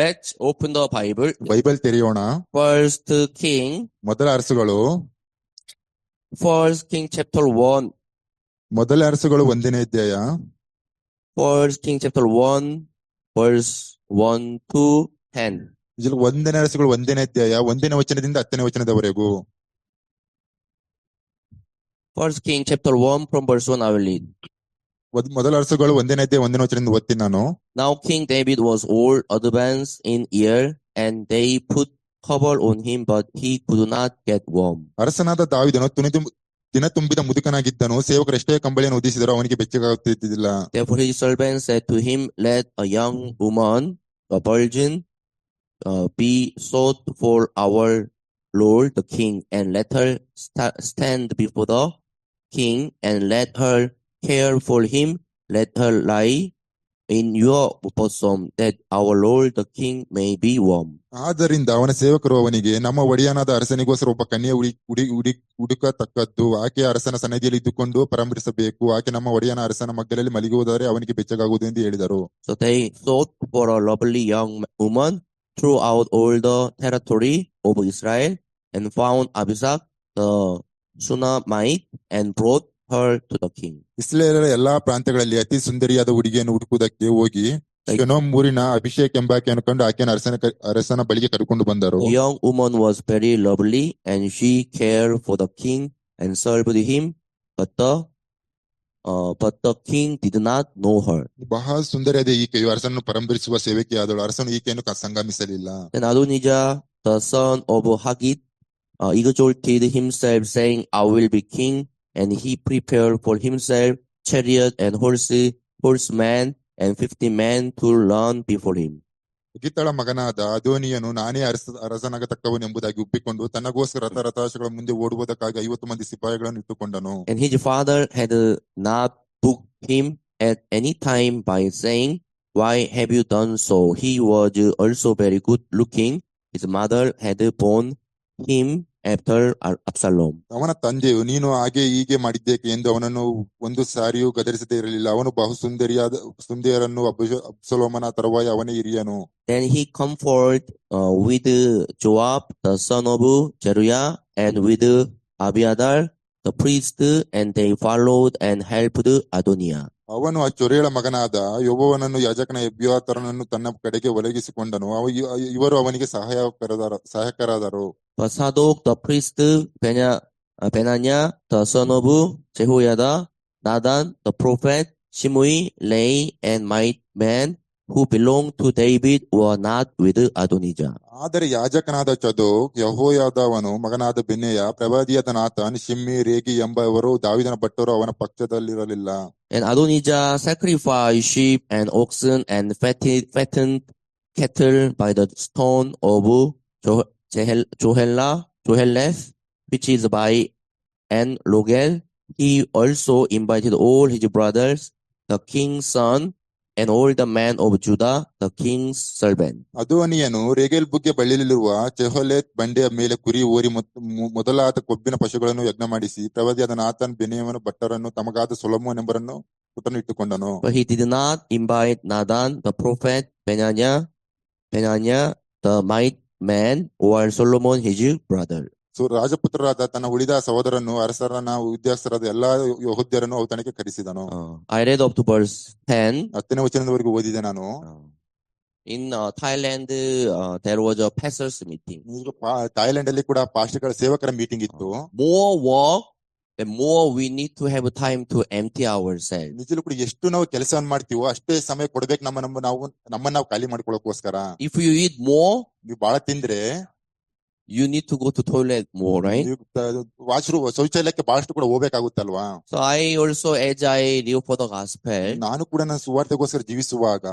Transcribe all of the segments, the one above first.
Let's open the Bible. Bible ತೆರೆಯೋಣ. First King, ಮೊದಲ ಅರಸುಗಳು First King chapter 1. ಮೊದಲ ಅರಸುಗಳು 1ನೇ ಅಧ್ಯಾಯ First King chapter 1, verse 1 to 10. ಇದರಲ್ಲಿ 1ನೇ ಅರಸುಗಳು 1ನೇ ಅಧ್ಯಾಯ 1ನೇ ವಚನದಿಂದ 10ನೇ ವಚನದವರೆಗೂ. First King chapter 1 from verse 1 I will read. ಮೊದಲ ಅರಸುಗಳು 1ನೇ ಅಧ್ಯಾಯ 1ನೇ ವಚನದಿಂದ ಓದ್ತೀನಿ ನಾನು. Now King David was old, advanced in year, and they put cover on him, but he could not get warm. ಅರಸನಾದ ದಾವೀದನು ದಿನ ತುಂಬಿದ ಮುದುಕನಾಗಿದ್ದನು. ಸೇವಕರು ಎಷ್ಟೇ ಕಂಬಳಿಯನ್ನು ಉದಿಸಿದರೂ ಅವನಿಗೆ ಬೆಚ್ಚಗಾಗುತ್ತಿದ್ದಿಲ್ಲ. Therefore his servants said to him, let a young woman, a virgin, be sought for our Lord the king, and let her stand before the king, and let her care for him. Let her lie in your bosom, that our Lord the king may be warm. ಆದ್ದರಿಂದ ಅವನ ಸೇವಕರು ಅವನಿಗೆ, ನಮ್ಮ ಒಡೆಯನಾದ ಅರಸನಿಗೋಸ್ಕರ ಒಬ್ಬ ಕನ್ಯೆ ಹುಡುಕತಕ್ಕದ್ದು. ಆಕೆ ಅರಸನ ಸನ್ನಿಧಿಯಲ್ಲಿ ಇದ್ದುಕೊಂಡು ಪರಾಮರಿಸಬೇಕು. ಆಕೆ ನಮ್ಮ ಒಡೆಯನ ಅರಸನ ಮಗ್ಗಲಲ್ಲಿ ಮಲಗುವುದಾದರೆ ಅವನಿಗೆ ಬೆಚ್ಚಗಾಗುವುದು ಎಂದು ಹೇಳಿದರು. So they sought for a lovely young woman throughout all the territory of Israel, and found Abishag the Shunammite, and brought her to the king. ಇಸ್ರಾಯೇಲರ ಎಲ್ಲಾ ಪ್ರಾಂತ್ಯಗಳಲ್ಲಿ ಅತಿ ಸುಂದರಿಯಾದ ಹುಡುಗಿಯನ್ನು ಹುಡುಕುವುದಕ್ಕೆ ಹೋಗಿ ಶೆನೋಮ್ ಊರಿನ ಅಭಿಷೇಕ್ ಎಂಬಾಕೆಯನ್ನು ಕಂಡು ಆಕೆಯನ್ನು ಅರಸನ ಬಳಿಗೆ ಕರೆದುಕೊಂಡು ಬಂದರು. The young woman was very lovely, and she cared for the king and served him, but the king did not know her. ಬಹಳ ಸುಂದರಿಯಾದ ಈಕೆಯು ಅರಸನನ್ನು ಪರಂಪರಿಸುವ ಸೇವಕಿಯಾದಳು. ಅರಸನು ಈಕೆಯನ್ನು ಸಂಗಮಿಸಲಿಲ್ಲ. Then Adonijah the son of Haggith exalted himself, saying, I will be king, and he prepared for himself chariot and horsemen and 50 men to run before him. ಗಿತ್ತಳ ಮಗನಾದ ಅದೋನಿಯನು ನಾನೇ ಅರಸನಾಗತಕ್ಕವನು ಎಂಬುದಾಗಿ ಒಪ್ಪಿಕೊಂಡು ತನ್ನಗೋಸ್ಕರ ರಥಾಶ್ವಗಳ ಮುಂದೆ ಓಡುವುದಕ್ಕಾಗಿ 50 ಮಂದಿ ಸಿಪಾಯಿಗಳನ್ನು ಇಟ್ಟುಕೊಂಡನು. And his father had not booked him at any time by saying, why have you done so? He was also very good looking. His mother had borne him after Absalom. ಅವನ ತಂದೆಯು, ನೀನು ಹೀಗೆ ಮಾಡಿದ್ದೇಕೆ ಎಂದು ಅವನನ್ನು ಒಂದು ಸಾರಿಯೂ ಗದರಿಸದೇ ಇರಲಿಲ್ಲ. ಅವನು ಬಹು ಸುಂದರಿಯರನ್ನು ಅಬ್ಸಲೋಮನ ತರುವಾಯ ಅವನೇ ಹಿರಿಯನು. Then he came forth with Joab the son of Zeruiah, and with Abiathar the priest, and they followed and helped Adoniah. ಅವನು ಆ ಚೊರೆಯಳ ಮಗನಾದ ಯೋಬವನನ್ನು ಯಾಜಕನ ಎಬ್ಯಾತಾರನನ್ನು ತನ್ನ ಕಡೆಗೆ ಒಲಗಿಸಿಕೊಂಡನು. ಇವರು ಅವನಿಗೆ ಸಹಾಯಕರಾದರು. But Sadok the priest, Benaniah the son of Jehoiada, Nathan the prophet, Shimei, Lei, and might men who belonged to David were not with Adonijah. ಆದರೆ ಯಾಜಕನಾದ ಚದೋಕ್, ಯೆಹೋಯಾದಾವನು ಮಗನಾದ ಬೆನೆಯ, ಪ್ರವಾದಿಯಾದ ನಾಥನ್, ಶಿಮ್ಮಿ, ರೇಗಿ ಎಂಬವರು ದಾವೀದನ ಭಟ್ಟರು ಅವನ ಪಕ್ಷದಲ್ಲಿರಲಿಲ್ಲ. And Adonijah sacrificed sheep and oxen and fattened cattle by the stone of Joheleth, which is by En-Rogel. He also invited all his brothers, the king's son, and all the men of Judah, the king's servant. ಅದೋನಿಯನು ರೇಗೆಲ್ ಬುಗ್ಗೆ ಬಳ್ಳಿಯಲ್ಲಿರುವ ಚೆಹೋಲೆತ್ ಬಂಡೆಯ ಮೇಲೆ ಕುರಿ ಓರಿ ಮೊದಲಾದ ಕೊಬ್ಬಿನ ಪಶುಗಳನ್ನು ಯಜ್ಞ ಮಾಡಿಸಿ ಪ್ರವಾದಿಯಾದ ನಾಥನ್, ಬೆನೆಯವನ ಭಟ್ಟರನ್ನು, ತಮಗಾದ ಸೊಲೊಮೋನ್ ಎಂಬರನ್ನು ಪುತ್ರನು ಇಟ್ಟುಕೊಂಡನು. But he did not invite Nathan the prophet, Benaniah the might man, or Solomon his brother. ರಾಜಪುತ್ರರಾದ ತನ್ನ ಉಳಿದ ಸಹೋದರನ್ನು, ಅರಸರನ ಉದ್ಯೋಗಸ್ಥರಾದ ಎಲ್ಲಾ ಯೆಹೂದ್ಯರನ್ನು ಔತಣಕ್ಕೆ ಕರೆಸಿದನು. I read up to verse 10. 10ನೇ ವಚನದವರೆಗೂ ಓದಿದೆ ನಾನು. In Thailand, there was a pastors meeting. Thailand ಅಲ್ಲಿ ಕೂಡ ಪಾಸ್ಟರ್ಗಳ ಸೇವಕರ ಮೀಟಿಂಗ್ ಇತ್ತು. More work, the more we need to have time to empty ourselves. ನಿಜಕ್ಕೂ ಕೂಡ ಎಷ್ಟು ನಾವು ಕೆಲಸವನ್ನು ಮಾಡ್ತೀವೋ ಅಷ್ಟೇ ಸಮಯ ಕೊಡ್ಬೇಕು ನಮ್ಮನ್ನ ನಾವು ಖಾಲಿ ಮಾಡ್ಕೊಳ್ಳೋಕೋಸ್ಕರ. If you eat more, ನೀವು ಬಹಳ ತಿಂದ್ರೆ you need to go to toilet more, right? ಶೌಚಾಲಯಕ್ಕೆ ಬಹಳಷ್ಟು ಕೂಡ ಹೋಗ್ಬೇಕಾಗುತ್ತಲ್ವಾ. So I also, as I live for the gospel, ನಾನು ಕೂಡ ನನ್ನ ಸುವಾರ್ತೆಗೋಸ್ಕರ ಜೀವಿಸುವಾಗ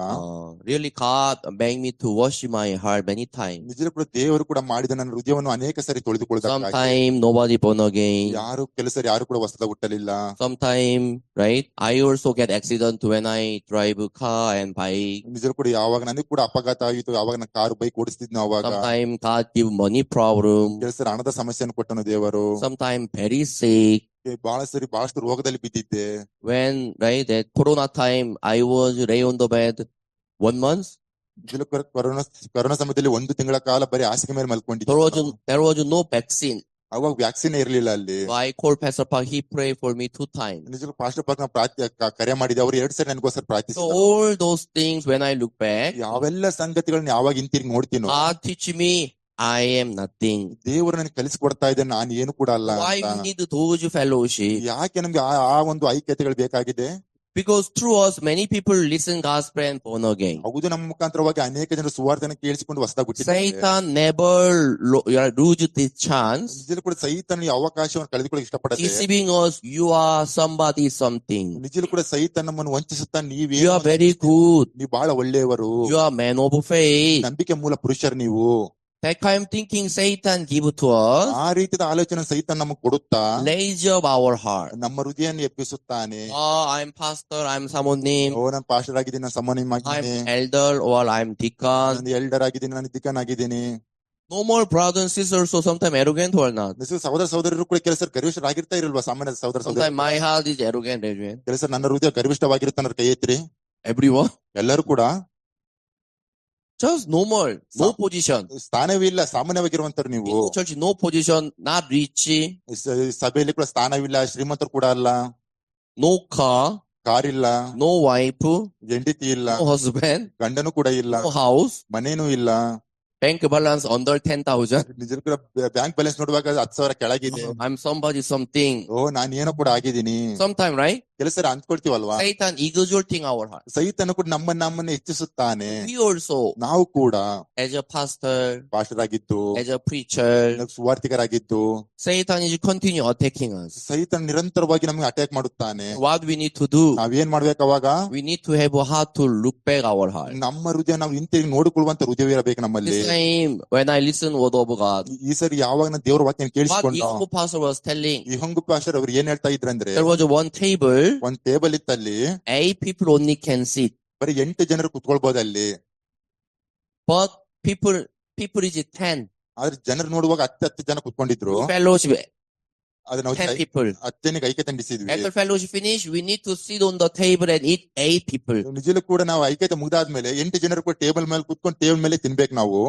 really God made me to wash my heart many times. ನಿಜಕ್ಕೂ ಕೂಡ ದೇವರು ಕೂಡ ಮಾಡಿದ ನನ್ನ ಹೃದಯವನ್ನು ಅನೇಕ ಸಾರಿ ತೊಳೆದುಕೊಳ್ಳುತ್ತಾರೆ. Sometimes nobody born again. ಯಾರು ಕೂಡ ಹೊಸದಾಗಿ ಹುಟ್ಟಲಿಲ್ಲ. Sometimes, right? I also get accident when I drive car and bike. ನಿಜಕ್ಕೂ ಕೂಡ ಯಾವಾಗ ನನಗೆ ಕೂಡ ಅಪಘಾತ ಆಗಿತ್ತು, ಯಾವಾಗ ನಾನು ಕಾರು ಬೈಕ್ ಓಡಿಸ್ತಿದ್ನ ಅವಾಗ. Sometimes God give money problem. ಹಣದ ಸಮಸ್ಯೆಯನ್ನು ಕೊಟ್ಟನು ದೇವರು. Sometimes very sick. ಬಹಳಷ್ಟು ರೋಗದಲ್ಲಿ ಬಿದ್ದಿದ್ದೆ. When that Corona time, I was lay on the bed 1 month. Corona ಸಮಯದಲ್ಲಿ 1 ತಿಂಗಳ ಕಾಲ ಬರೀ ಹಾಸಿಗೆ ಮೇಲೆ ಮಲ್ಕೊಂಡಿದ್ದೆ. There was no vaccine. ಅವಾಗ ವ್ಯಾಕ್ಸಿನ್ ಇರ್ಲಿಲ್ಲ ಅಲ್ಲಿ. So I called Pastor Park. He prayed for me 2 times. ನಿಜಕ್ಕೂ ಪಾಸ್ಟರ್ ಪಾರ್ಕ್ ಕರೆ ಮಾಡಿದೆ, ಅವ್ರು 2 ಸರಿ ನನಗೋಸ್ಕರ So ಪ್ರಾರ್ಥಿಸಿದ್ರು. all those things, when I look back, ಯಾವೆಲ್ಲ ಸಂಗತಿಗಳನ್ನ ಯಾವಾಗ ಹಿಂತಿರುಗಿ ನೋಡ್ತೀನೋ, God teach me I am nothing. ದೇವರು ನನಗೆ ಕಲಿಸ್ಕೊಡ್ತಾ ಇದ್ದಾನೆ ನಾನು ಏನು ಕೂಡ ಅಲ್ಲ Why ಅಂತ. we need those fellowship? ಯಾಕೆ ನಮ್ಗೆ ಆ ಒಂದು ಐಕ್ಯತೆಗಳು ಬೇಕಾಗಿದೆ? Because through us, many people listen gospel and born again. ಹೌದು, ನಮ್ಮ ಮುಖಾಂತರವಾಗಿ ಅನೇಕ ಜನರು ಸುವಾರ್ತೆನ ಕೇಳಿಸಿಕೊಂಡು ಹೊಸದಾಗಿ ಹುಟ್ಟಿದ್ದಾರೆ. Satan never lose this chance. ನಿಜಕ್ಕೂ ಕೂಡ ಸೈತಾನ ಈ ಅವಕಾಶವನ್ನು ಕಳೆದುಕೊಳ್ಳಕ್ಕೆ ಇಷ್ಟಪಡದೆ, Deceiving us, you are somebody something. ನಿಜಕ್ಕೂ ಕೂಡ ಸೈತಾನ ನಮ್ಮನ್ನು ವಂಚಿಸುತ್ತಾ, You are very good. ನೀವು ಬಹಳ ಒಳ್ಳೆಯವರು, You are man of faith. ನಂಬಿಕೆ ಮೂಲ ಪುರುಷರು ನೀವು. That kind of thinking Satan give to us. ಆ ರೀತಿಯ ಆಲೋಚನೆ ಸೈತಾನ ನಮಗೆ ಕೊಡುತ್ತಾ Lays up our heart. ನಮ್ಮ ಹೃದಯವನ್ನು ಎಬ್ಬಿಸುತ್ತಾನೆ. Oh, I'm pastor, I'm someone name. ಓ, ನಾನು ಪಾಸ್ಟರ್ ಆಗಿದ್ದೀನಿ, ನಾನು ಸಮಾನ ಆಗಿದ್ದೀನಿ, I'm elder, or I'm deacon. ನಾನು ಎಲ್ಡರ್ ಆಗಿದ್ದೀನಿ, ನಾನು ದಿಕ್ಕನ್ ಆಗಿದ್ದೀನಿ. No more brothers and sisters, so sometimes arrogant or not. ಸಹೋದರ ಸಹೋದರರು ಕೂಡ ಕೆಲಸ ಗರ್ವಿಷ್ಠರಾಗಿರ್ತಾ ಇರಲ್ವಾ? ಸಾಮಾನ್ಯ ಸಹೋದರ ಸಹೋದರ Sometimes my heart is arrogant. ಕೆಲಸ ನನ್ನ ಹೃದಯ ಗರ್ವಿಷ್ಠವಾಗಿರುತ್ತೆ ಅನ್ನೋರು ಕೈ ಎತ್ತಿರಿ. Everyone. ಎಲ್ಲರೂ ಕೂಡ Just normal, no position. ಸ್ಥಾನವಿಲ್ಲ, ಸಾಮಾನ್ಯವಾಗಿರುವಂತರು ನೀವು. In church, no position, not rich, ಸಭೆಯಲ್ಲಿ ಕೂಡ ಸ್ಥಾನವಿಲ್ಲ, ಶ್ರೀಮಂತರು ಕೂಡ ಅಲ್ಲ, no car, ಕಾರ್ ಇಲ್ಲ, no wife, ಹೆಂಡತಿ ಇಲ್ಲ, no husband, ಗಂಡನು ಕೂಡ ಇಲ್ಲ, no house, ಮನೇನೂ ಇಲ್ಲ, bank balance under 10,000. ನಿಜಕ್ಕೂ ಕೂಡ ಬ್ಯಾಂಕ್ ಬ್ಯಾಲೆನ್ಸ್ ನೋಡುವಾಗ 10,000 ಕೆಳಗಿದೆ. I'm somebody something. ಓ, ನಾನು ಏನೋ ಕೂಡ ಆಗಿದ್ದೀನಿ. Sometime, right? ಕೆಲಸ ಅಂದ್ಕೊಳ್ತೀವಲ್ವಾ? Satan exalting our heart. ಸೈತಾನ ಕೂಡ ನಮ್ಮನ್ನ ಹೆಚ್ಚಿಸುತ್ತಾನೆ. We also, ನಾವು ಕೂಡ as a pastor, ಪಾಸ್ಟರ್ ಆಗಿದ್ದು, as a preacher, ಸುವಾರ್ತಿಕರಾಗಿದ್ದು, Satan is continue attacking us. ಸೈತಾನ ನಿರಂತರವಾಗಿ ನಮ್ಗೆ ಅಟ್ಯಾಕ್ ಮಾಡುತ್ತಾನೆ. What we need to do? ನಾವೇನ್ ಮಾಡ್ಬೇಕು ಅವಾಗ? We need to have a heart to look back our heart. ನಮ್ಮ ಹೃದಯ ನಾವು ಹಿಂತಿರುಗಿ ನೋಡಿಕೊಳ್ಳುವಂತ ಹೃದಯ ಇರಬೇಕು ನಮ್ಮಲ್ಲಿ. This time, when I listen word of God, ಈ ಸರಿ ಯಾವಾಗ ನಾನು ದೇವರ ವಾಕ್ಯ what ಕೇಳಿಸಿಕೊಂಡು, Yehova pastor was telling, ಈ ಹಂಗು ಪಾಸ್ಟರ್ ಅವ್ರು ಏನ್ ಹೇಳ್ತಾ ಇದ್ರಂದ್ರೆ, there was one table, ಒಂದ್ table ಇತ್ತಲ್ಲಿ, 8 people only can sit, ಬರೀ 8 ಜನರು ಕುತ್ಕೊಳ್ಬಹುದು ಅಲ್ಲಿ. but people is 10. ಆದ್ರೆ ಜನರು ನೋಡುವಾಗ 10 ಜನ ಕುತ್ಕೊಂಡಿದ್ರು. Fellowship, ಅದ್ರ ನಾವು 10 people. 10 ಜನಕ್ಕೆ ಐಕ್ಯತೆ ನಡೆಸಿದ್ವಿ. After fellowship finish, we need to sit on the table and eat 8 people. ನಿಜಲ್ಲೂ ಕೂಡ ನಾವು ಐಕ್ಯತೆ ಮುಗ್ದಾದ್ಮೇಲೆ 8 ಜನರು ಕೂಡ ಟೇಬಲ್ ಮೇಲೆ ಕುತ್ಕೊಂಡು ಟೇಬಲ್ ಮೇಲೆ ತಿನ್ಬೇಕು ನಾವು.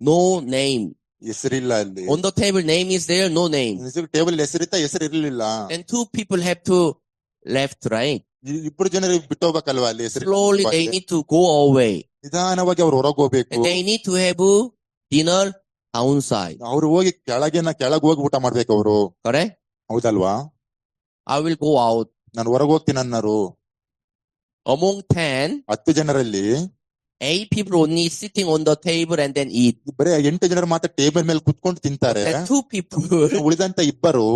No name. ಹೆಸರಿಲ್ಲ ಅಲ್ಲಿ. On the table, name is there, no name. Table ಹೆಸರಿತ್ತ, ಹೆಸರು ಇರ್ಲಿಲ್ಲ. And 2 people have to left, right? ಇಬ್ಬರು ಜನರು ಬಿಟ್ಟು ಹೋಗ್ಬೇಕಲ್ವಾ ಅಲ್ಲಿ ಹೆಸರು. Slowly they need to go away. ನಿಧಾನವಾಗಿ ಅವ್ರು ಹೊರಗೆ ಹೋಗ್ಬೇಕು. And they need to have dinner outside. ಅವ್ರು ಹೋಗಿ ಕೆಳಗೆ ಹೋಗಿ ಊಟ ಮಾಡ್ಬೇಕು ಅವರು. Correct? ಹೌದಲ್ವಾ? I will go out. ನಾನು ಹೊರಗೆ ಹೋಗ್ತೀನಿ ಅನ್ನೋರು. Among 10 ಜನರಲ್ಲಿ 8 people only sitting on the table and then eat. ಬರೀ 8 ಜನರು ಮಾತ್ರ ಟೇಬಲ್ ಮೇಲೆ ಕುತ್ಕೊಂಡು ತಿಂತಾರೆ. And 2 people ಉಳಿದಂತ ಇಬ್ಬರು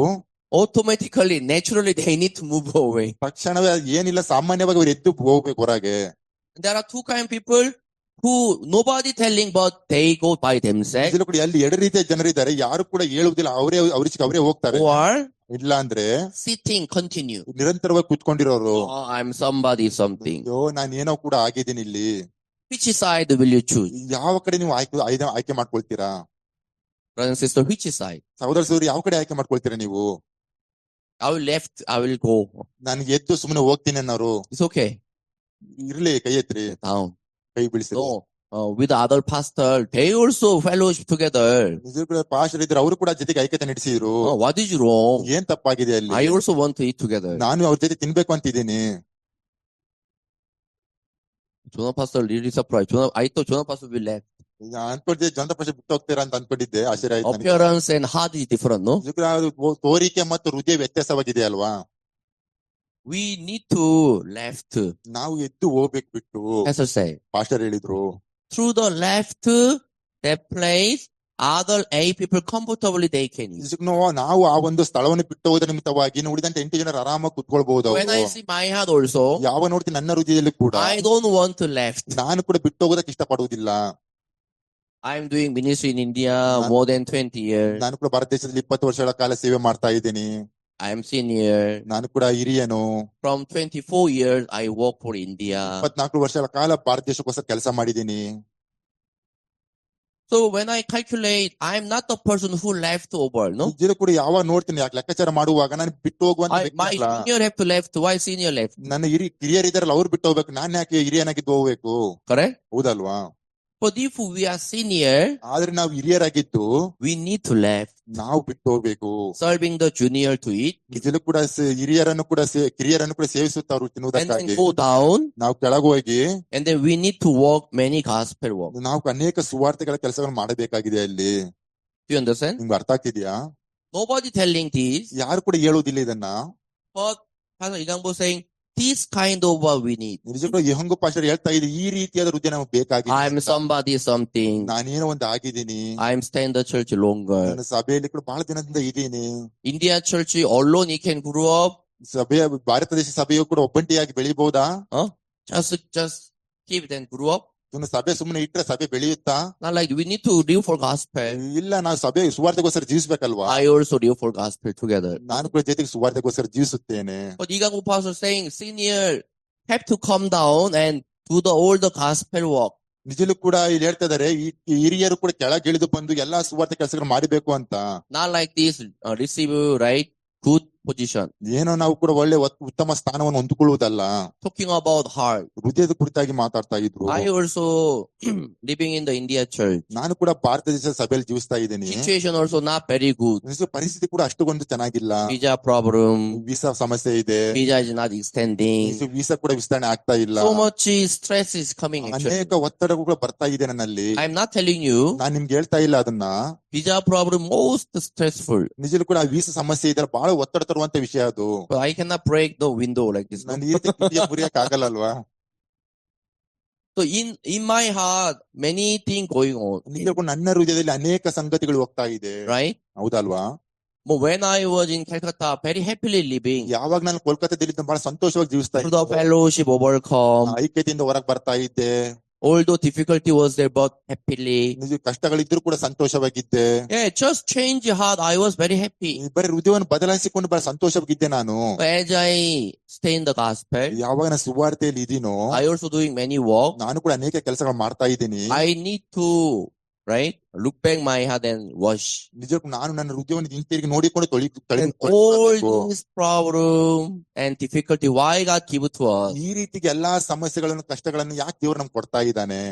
automatically, naturally they need to move away. ತಕ್ಷಣವೇ ಏನಿಲ್ಲ, ಸಾಮಾನ್ಯವಾಗಿ ಅವ್ರು ಎದ್ದು ಹೋಗ್ಬೇಕು ಹೊರಗೆ. There are 2 kind of people who nobody telling, but they go by themselves. ಕೂಡ ಅಲ್ಲಿ 2 ರೀತಿಯ ಜನರಿದ್ದಾರೆ, ಯಾರು ಕೂಡ ಹೇಳುವುದಿಲ್ಲ, ಅವರೇ ಹೋಗ್ತಾರೆ. Or ಇಲ್ಲ ಅಂದ್ರೆ sitting continue. ನಿರಂತರವಾಗಿ ಕುತ್ಕೊಂಡಿರೋರು. Oh, I'm somebody something. ಅಯ್ಯೋ, ನಾನು ಏನೋ ಕೂಡ ಆಗಿದ್ದೀನಿ ಇಲ್ಲಿ. Which side will you choose? ಯಾವ ಕಡೆ ನೀವು ಆಯ್ಕೆ ಮಾಡ್ಕೊಳ್ತೀರಾ? Brother and sister, which side? ಸಹೋದರ ಸಹೋದರಿ, ಯಾವ ಕಡೆ ಆಯ್ಕೆ ಮಾಡ್ಕೊಳ್ತೀರಾ ನೀವು? I will left, I will go. ನಾನು ಎದ್ದು ಸುಮ್ಮನೆ ಹೋಗ್ತೀನಿ ಅನ್ನೋರು. It's okay. ಇರ್ಲಿ, ಕೈ ಎತ್ರಿ, Down. ಕೈ ಬಿಡಿಸಿ. No, with other pastor, they also fellowship together. Pastor ಇದ್ರು, ಅವರು ಕೂಡ ಜೊತೆಗೆ ಐಕ್ಯತೆ ನಡೆಸಿದ್ರು. What is wrong? ಏನ್ ತಪ್ಪಾಗಿದೆ ಅಲ್ಲಿ? I also want to eat together. ನಾನು ಅವ್ರ ಜೊತೆ ತಿನ್ಬೇಕು ಅಂತಿದ್ದೀನಿ. Jonah pastor really surprised. I thought Jonah pastor will left. ಅನ್ಕೊಂಡಿದ್ದೆ ಜನತಾ ಪಾಸ್ಟರ್ ಬಿಟ್ಟು ಹೋಗ್ತೀರಾ ಅಂತ ಅನ್ಕೊಂಡಿದ್ದೆ. ಆಶ್ಚರ್ಯ ಆಯ್ತು ನನಗೆ. Appearance and heart is different, no? ತೋರಿಕೆ ಮತ್ತು ಹೃದಯ ವ್ಯತ್ಯಾಸವಾಗಿದೆ ಅಲ್ವಾ? We need to left. ನಾವು ಎದ್ದು ಹೋಗ್ಬೇಕು ಬಿಟ್ಟು. Pastor say. ಪಾಸ್ಟರ್ ಹೇಳಿದ್ರು, through the left, that place, other 8 people comfortably they can eat. ನಾವು ಆ ಒಂದು ಸ್ಥಳವನ್ನು ಬಿಟ್ಟು ಹೋದ ನಿಮಿತ್ತವಾಗಿ ಉಳಿದಂತ 8 ಜನರು ಆರಾಮಾಗಿ ಕುತ್ಕೊಳ್ಬಹುದು. When I see my heart also, ಯಾವ ನೋಡ್ತೀನಿ ನನ್ನ ಹೃದಯದಲ್ಲಿ ಕೂಡ, I don't want to left. ನಾನು ಕೂಡ ಬಿಟ್ಟು ಹೋಗೋದಕ್ಕೆ ಇಷ್ಟಪಡುವುದಿಲ್ಲ. I am doing ministry in India more than 20 years. ನಾನು ಕೂಡ ಭಾರತ ದೇಶದಲ್ಲಿ 20 ವರ್ಷಗಳ ಕಾಲ ಸೇವೆ ಮಾಡ್ತಾ ಇದ್ದೀನಿ. I am senior. ನಾನು ಕೂಡ ಹಿರಿಯನು. From 24 years I work for India. 24 ವರ್ಷಗಳ ಕಾಲ ಭಾರತ ದೇಶಕ್ಕೋಸ್ಕರ ಕೆಲಸ ಮಾಡಿದ್ದೀನಿ. So when I calculate, I'm not the person who left over, no? ನಿಜಕ್ಕೂ ಕೂಡ ಯಾವಾಗ ನೋಡ್ತೀನಿ ಯಾಕೆ ಲೆಕ್ಕಾಚಾರ ಮಾಡುವಾಗ ನಾನು ಬಿಟ್ಟು ಹೋಗುವಂತ ವ್ಯಕ್ತಿ My ಅಲ್ಲ. junior have to left. Why senior left? ನನ್ನ ಕಿರಿಯರಿದಾರಲ್ಲ ಅವ್ರು ಬಿಟ್ಟು ಹೋಗ್ಬೇಕು, ನಾನ್ ಯಾಕೆ ಹಿರಿಯನಾಗಿದ್ದು ಹೋಗ್ಬೇಕು? Correct? ಹೌದಲ್ವಾ? But if we are senior, ಆದ್ರೆ ನಾವು ಹಿರಿಯರಾಗಿದ್ದು we need to left. ನಾವು ಬಿಟ್ಟು ಹೋಗ್ಬೇಕು. Serving the junior to eat. ನಿಜಕ್ಕೂ ಕೂಡ ಹಿರಿಯರನ್ನು ಕೂಡ ಕಿರಿಯರನ್ನು ಕೂಡ ಸೇವಿಸುತ್ತಾ ಅವರು And then ತಿನ್ನುವುದಕ್ಕಾಗಿ go down. ನಾವು ಕೆಳಗೆ ಹೋಗಿ And then we need to work many gospel work. ನಾವು ಅನೇಕ ಸುವಾರ್ತೆಗಳ ಕೆಲಸಗಳನ್ನು ಮಾಡಬೇಕಾಗಿದೆ ಅಲ್ಲಿ. Do you understand? ನಿಮ್ಗೆ ಅರ್ಥ ಆಗ್ತಿದ್ಯಾ? Nobody telling this. ಯಾರು ಕೂಡ ಹೇಳುವುದಿಲ್ಲ ಇದನ್ನ. But Pastor Igambo saying, this kind of what we need. ನಿಜಕ್ಕೂ ಯೆಹೋವ ಪಾಸ್ಟರ್ ಹೇಳ್ತಾ ಇದೆ, ಈ ರೀತಿಯಾದ ಹೃದಯ ನಮಗೆ ಬೇಕಾಗಿದೆ. I'm somebody something. ನಾನೇನೋ ಒಂದು ಆಗಿದ್ದೀನಿ. I'm staying in the church longer. ನಾನು ಸಭೆಯಲ್ಲಿ ಕೂಡ ಬಹಳ ದಿನದಿಂದ ಇದ್ದೀನಿ. India church alone he can grow up. ಸಭೆಯ ಭಾರತ ದೇಶ ಸಭೆಯು ಕೂಡ ಒಬ್ಬಂಟಿಯಾಗಿ ಬೆಳಿಬಹುದಾ? Just keep them grow up. ಸಭೆ ಸುಮ್ಮನೆ ಇಟ್ರೆ ಸಭೆ ಬೆಳೆಯುತ್ತಾ? Not like we need to live for gospel. ಇಲ್ಲ, ನಾವು ಸಭೆ ಸುವಾರ್ತೆಗೋಸ್ಕರ ಜೀವಿಸಬೇಕಲ್ವಾ? I also live for gospel together. ನಾನು ಕೂಡ ಜೊತೆಗೆ ಸುವಾರ್ತೆಗೋಸ್ಕರ ಜೀವಿಸುತ್ತೇನೆ. But Igango pastor saying senior have to come down and do all the gospel work. ನಿಜಲು ಕೂಡ ಇಲ್ಲಿ ಹೇಳ್ತಾ ಇದಾರೆ, ಈ ಹಿರಿಯರು ಕೂಡ ಕೆಳಗಿಳಿದು ಬಂದು ಎಲ್ಲಾ ಸುವಾರ್ತೆ ಕೆಲಸಗಳು ಮಾಡಬೇಕು ಅಂತ. Not like this receive right good position. ಏನೋ ನಾವು ಕೂಡ ಒಳ್ಳೆ ಉತ್ತಮ ಸ್ಥಾನವನ್ನು ಹೊಂದಿಕೊಳ್ಳುವುದಲ್ಲ. Talking about heart. ಹೃದಯದ ಕುರಿತಾಗಿ ಮಾತಾಡ್ತಾ ಇದ್ರು. I also living in the India church. ನಾನು ಕೂಡ ಭಾರತ ದೇಶದ ಸಭೆಯಲ್ಲಿ ಜೀವಿಸ್ತಾ ಇದ್ದೀನಿ. Situation also not very good. ಪರಿಸ್ಥಿತಿ ಕೂಡ ಅಷ್ಟೊಂದು ಚೆನ್ನಾಗಿಲ್ಲ. Visa problem. ವೀಸಾ ಸಮಸ್ಯೆ ಇದೆ. Visa is not extending. Visa ಕೂಡ ವಿಸ್ತರಣೆ ಆಗ್ತಾ ಇಲ್ಲ. So much stress is coming. ಅನೇಕ ಒತ್ತಡಗಳು ಕೂಡ ಬರ್ತಾ ಇದೆ ನನ್ನಲ್ಲಿ. I'm not telling you. ನಾನ್ ನಿಮ್ಗೆ ಹೇಳ್ತಾ ಇಲ್ಲ ಅದನ್ನ. Visa problem most stressful. ನಿಜಲು ಕೂಡ ವೀಸಾ ಸಮಸ್ಯೆ ಇದ್ರೆ ಬಹಳ ಒತ್ತಡ ತರುವಂತ ವಿಷಯ ಅದು. But I cannot break the window like this. ನಾನು ಈ ರೀತಿ ಮುರಿಯಕ್ ಆಗಲ್ಲ ಅಲ್ವಾ? So in my heart many things going on. ನಿಜಕ್ಕೂ ನನ್ನ ಹೃದಯದಲ್ಲಿ ಅನೇಕ ಸಂಗತಿಗಳು ಹೋಗ್ತಾ ಇದೆ. Right? ಹೌದಲ್ವಾ? But when I was in Calcutta, very happily living. ಯಾವಾಗ ನಾನು ಕೋಲ್ಕತ್ತಾದಲ್ಲಿ ಬಹಳ ಸಂತೋಷವಾಗಿ ಜೀವಿಸ್ತಾ Through the fellowship overcome. ಐಕ್ಯತೆಯಿಂದ ಹೊರಗೆ ಬರ್ತಾ ಇದ್ದೆ. Although difficulty was there, but happily. ನಿಜ ಕಷ್ಟಗಳಿದ್ರು ಕೂಡ ಸಂತೋಷವಾಗಿದ್ದೆ. Yeah, just change heart. I was very happy. ಬರೀ ಹೃದಯವನ್ನು ಬದಲಾಯಿಸಿಕೊಂಡು ಬಹಳ ಸಂತೋಷವಾಗಿದ್ದೆ ನಾನು. As I stay in the gospel, ಯಾವಾಗ ನಾನು ಸುವಾರ್ತೆಯಲ್ಲಿ ಇದೀನೋ, I also doing many work. ನಾನು ಕೂಡ ಅನೇಕ ಕೆಲಸಗಳು ಮಾಡ್ತಾ ಇದ್ದೀನಿ. I need to, right, look back my heart and wash. ನಿಜಕ್ಕೂ ನಾನು ನನ್ನ ಹೃದಯವನ್ನು ಹಿಂತಿರುಗಿ ನೋಡಿಕೊಂಡು all this problem and difficulty, why God give it to us? ಈ ರೀತಿಗೆ ಎಲ್ಲಾ ಸಮಸ್ಯೆಗಳನ್ನು ಕಷ್ಟಗಳನ್ನು ಯಾಕೆ ದೇವರು ನಮ್ಗೆ ಕೊಡ್ತಾ ಇದ್ದಾನೆ?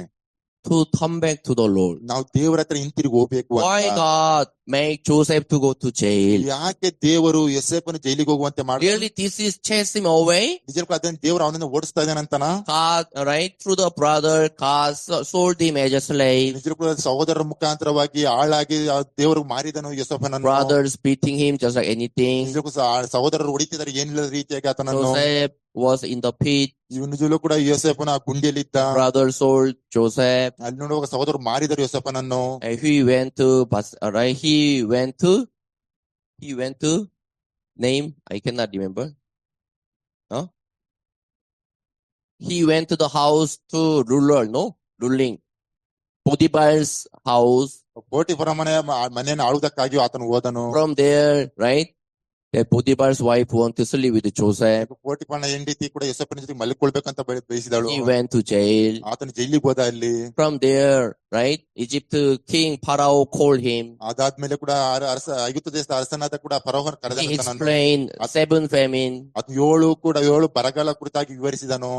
To come back to the Lord. ನಾವು ದೇವರ ಹತ್ರ ಹಿಂತಿರುಗಿ ಹೋಗ್ಬೇಕು. Why God make Joseph to go to jail? ಯಾಕೆ ದೇವರು ಯೋಸೇಫನು ಜೈಲಿಗೆ ಹೋಗುವಂತೆ ಮಾಡಿ? Really this is chase him away? ನಿಜಕ್ಕೂ ಅದನ್ನ ದೇವರು ಅವನನ್ನ ಓಡಿಸ್ತಾ ಇದ್ದಾನಂತನ? God, right, through the brother, God sold him as a slave. ನಿಜಕ್ಕೂ ಸಹೋದರರ ಮುಖಾಂತರವಾಗಿ ಆಳಾಗಿ ದೇವರು ಮಾರಿದನು ಯೋಸೇಫನನ್ನು. Brothers beating him just like anything. ನಿಜಕ್ಕೂ ಸಹೋದರರು ಹೊಡಿತಿದ್ದಾರೆ ಏನಿಲ್ಲದ ರೀತಿಯಾಗಿ ಆತನನ್ನು. Joseph was in the pit. ಇವನು ನಿಜವೂ ಕೂಡ ಯೋಸೇಫನ ಗುಂಡಿಯಲ್ಲಿದ್ದ. Brother sold Joseph. ಅಲ್ಲಿ ನೋಡುವಾಗ ಸಹೋದರರು ಮಾರಿದರು ಯೋಸೇಫನನ್ನು. He went to name, I cannot remember. Huh? He went to the house to ruling. Potiphar's house. ಪೋಟಿಫರ ಮನೆಯನ್ನು ಆಳುವುದಕ್ಕಾಗಿ ಆತನು ಹೋದನು. From there, right? That Potiphar's wife wanted to sleep with Joseph. ಪೋಟಿಫರನ ಹೆಂಡತಿ ಕೂಡ ಯೋಸೇಫನ ಜೊತೆ ಮಲ್ಕೊಳ್ಬೇಕಂತ ಬಯಸಿದಳು. He went to jail. ಆತನು ಜೈಲಿಗೆ ಹೋದ ಅಲ್ಲಿ. From there, right? Egypt king Pharaoh called him. ಅದಾದ್ಮೇಲೆ ಕೂಡ ಐಗುಪ್ತ ದೇಶದ ಅರಸನಾದ ಕೂಡ ಫರೋಹನ ಕರೆದ. He explained 7 famine. ಅದು 7 ಬರಗಾಲ ಕುರಿತಾಗಿ ವಿವರಿಸಿದನು.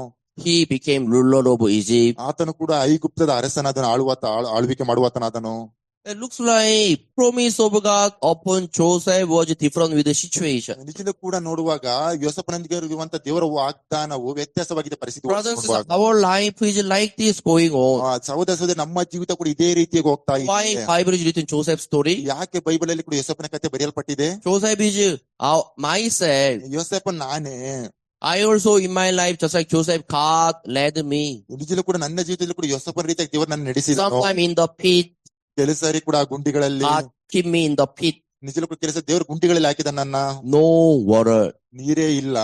He became ruler of Egypt. ಆತನು ಕೂಡ ಐಗುಪ್ತದ ಅರಸನಾದನು, ಆಳ್ವಿಕೆ ಮಾಡುವಾತನಾದನು. It looks like promise of God upon Joseph was different with the situation. ನಿಜಕ್ಕೂ ಕೂಡ ನೋಡುವಾಗ ಯೋಸೇಫನಿಗೆ ಇರುವಂತ ದೇವರ ವಾಗ್ದಾನವು ವ್ಯತ್ಯಾಸವಾಗಿದೆ ಪರಿಸ್ಥಿತಿ. Brothers, our life is like this going on. ಸಹೋದರ ನಮ್ಮ ಜೀವಿತ ಕೂಡ ಇದೇ ರೀತಿಯಾಗಿ ಹೋಗ್ತಾ ಇದೆ. Why Bible is written Joseph's story? ಯಾಕೆ ಬೈಬಲ್ ಅಲ್ಲಿ ಕೂಡ ಯೋಸೇಫನ ಕಥೆ ಬರೆಯಲ್ಪಟ್ಟಿದೆ? Joseph is myself. ಯೋಸೇಫ ನಾನೇ. I also in my life, just like Joseph, God led me. ನಿಜಕ್ಕೂ ಕೂಡ ನನ್ನ ಜೀವಿತದಲ್ಲಿ ಕೂಡ ಯೋಸೇಫನ ರೀತಿಯಾಗಿ ದೇವರು ನನ್ನ ನಡೆಸಿದನು. Sometime in the pit. ಕೆಲಸರಿ ಕೂಡ ಗುಂಡಿಗಳಲ್ಲಿ. God keep me in the pit. ನಿಜಕ್ಕೂ ಕೆಲಸ ದೇವರು ಗುಂಡಿಗಳಲ್ಲಿ ಹಾಕಿದ ನನ್ನ. No water. ನೀರೇ ಇಲ್ಲ.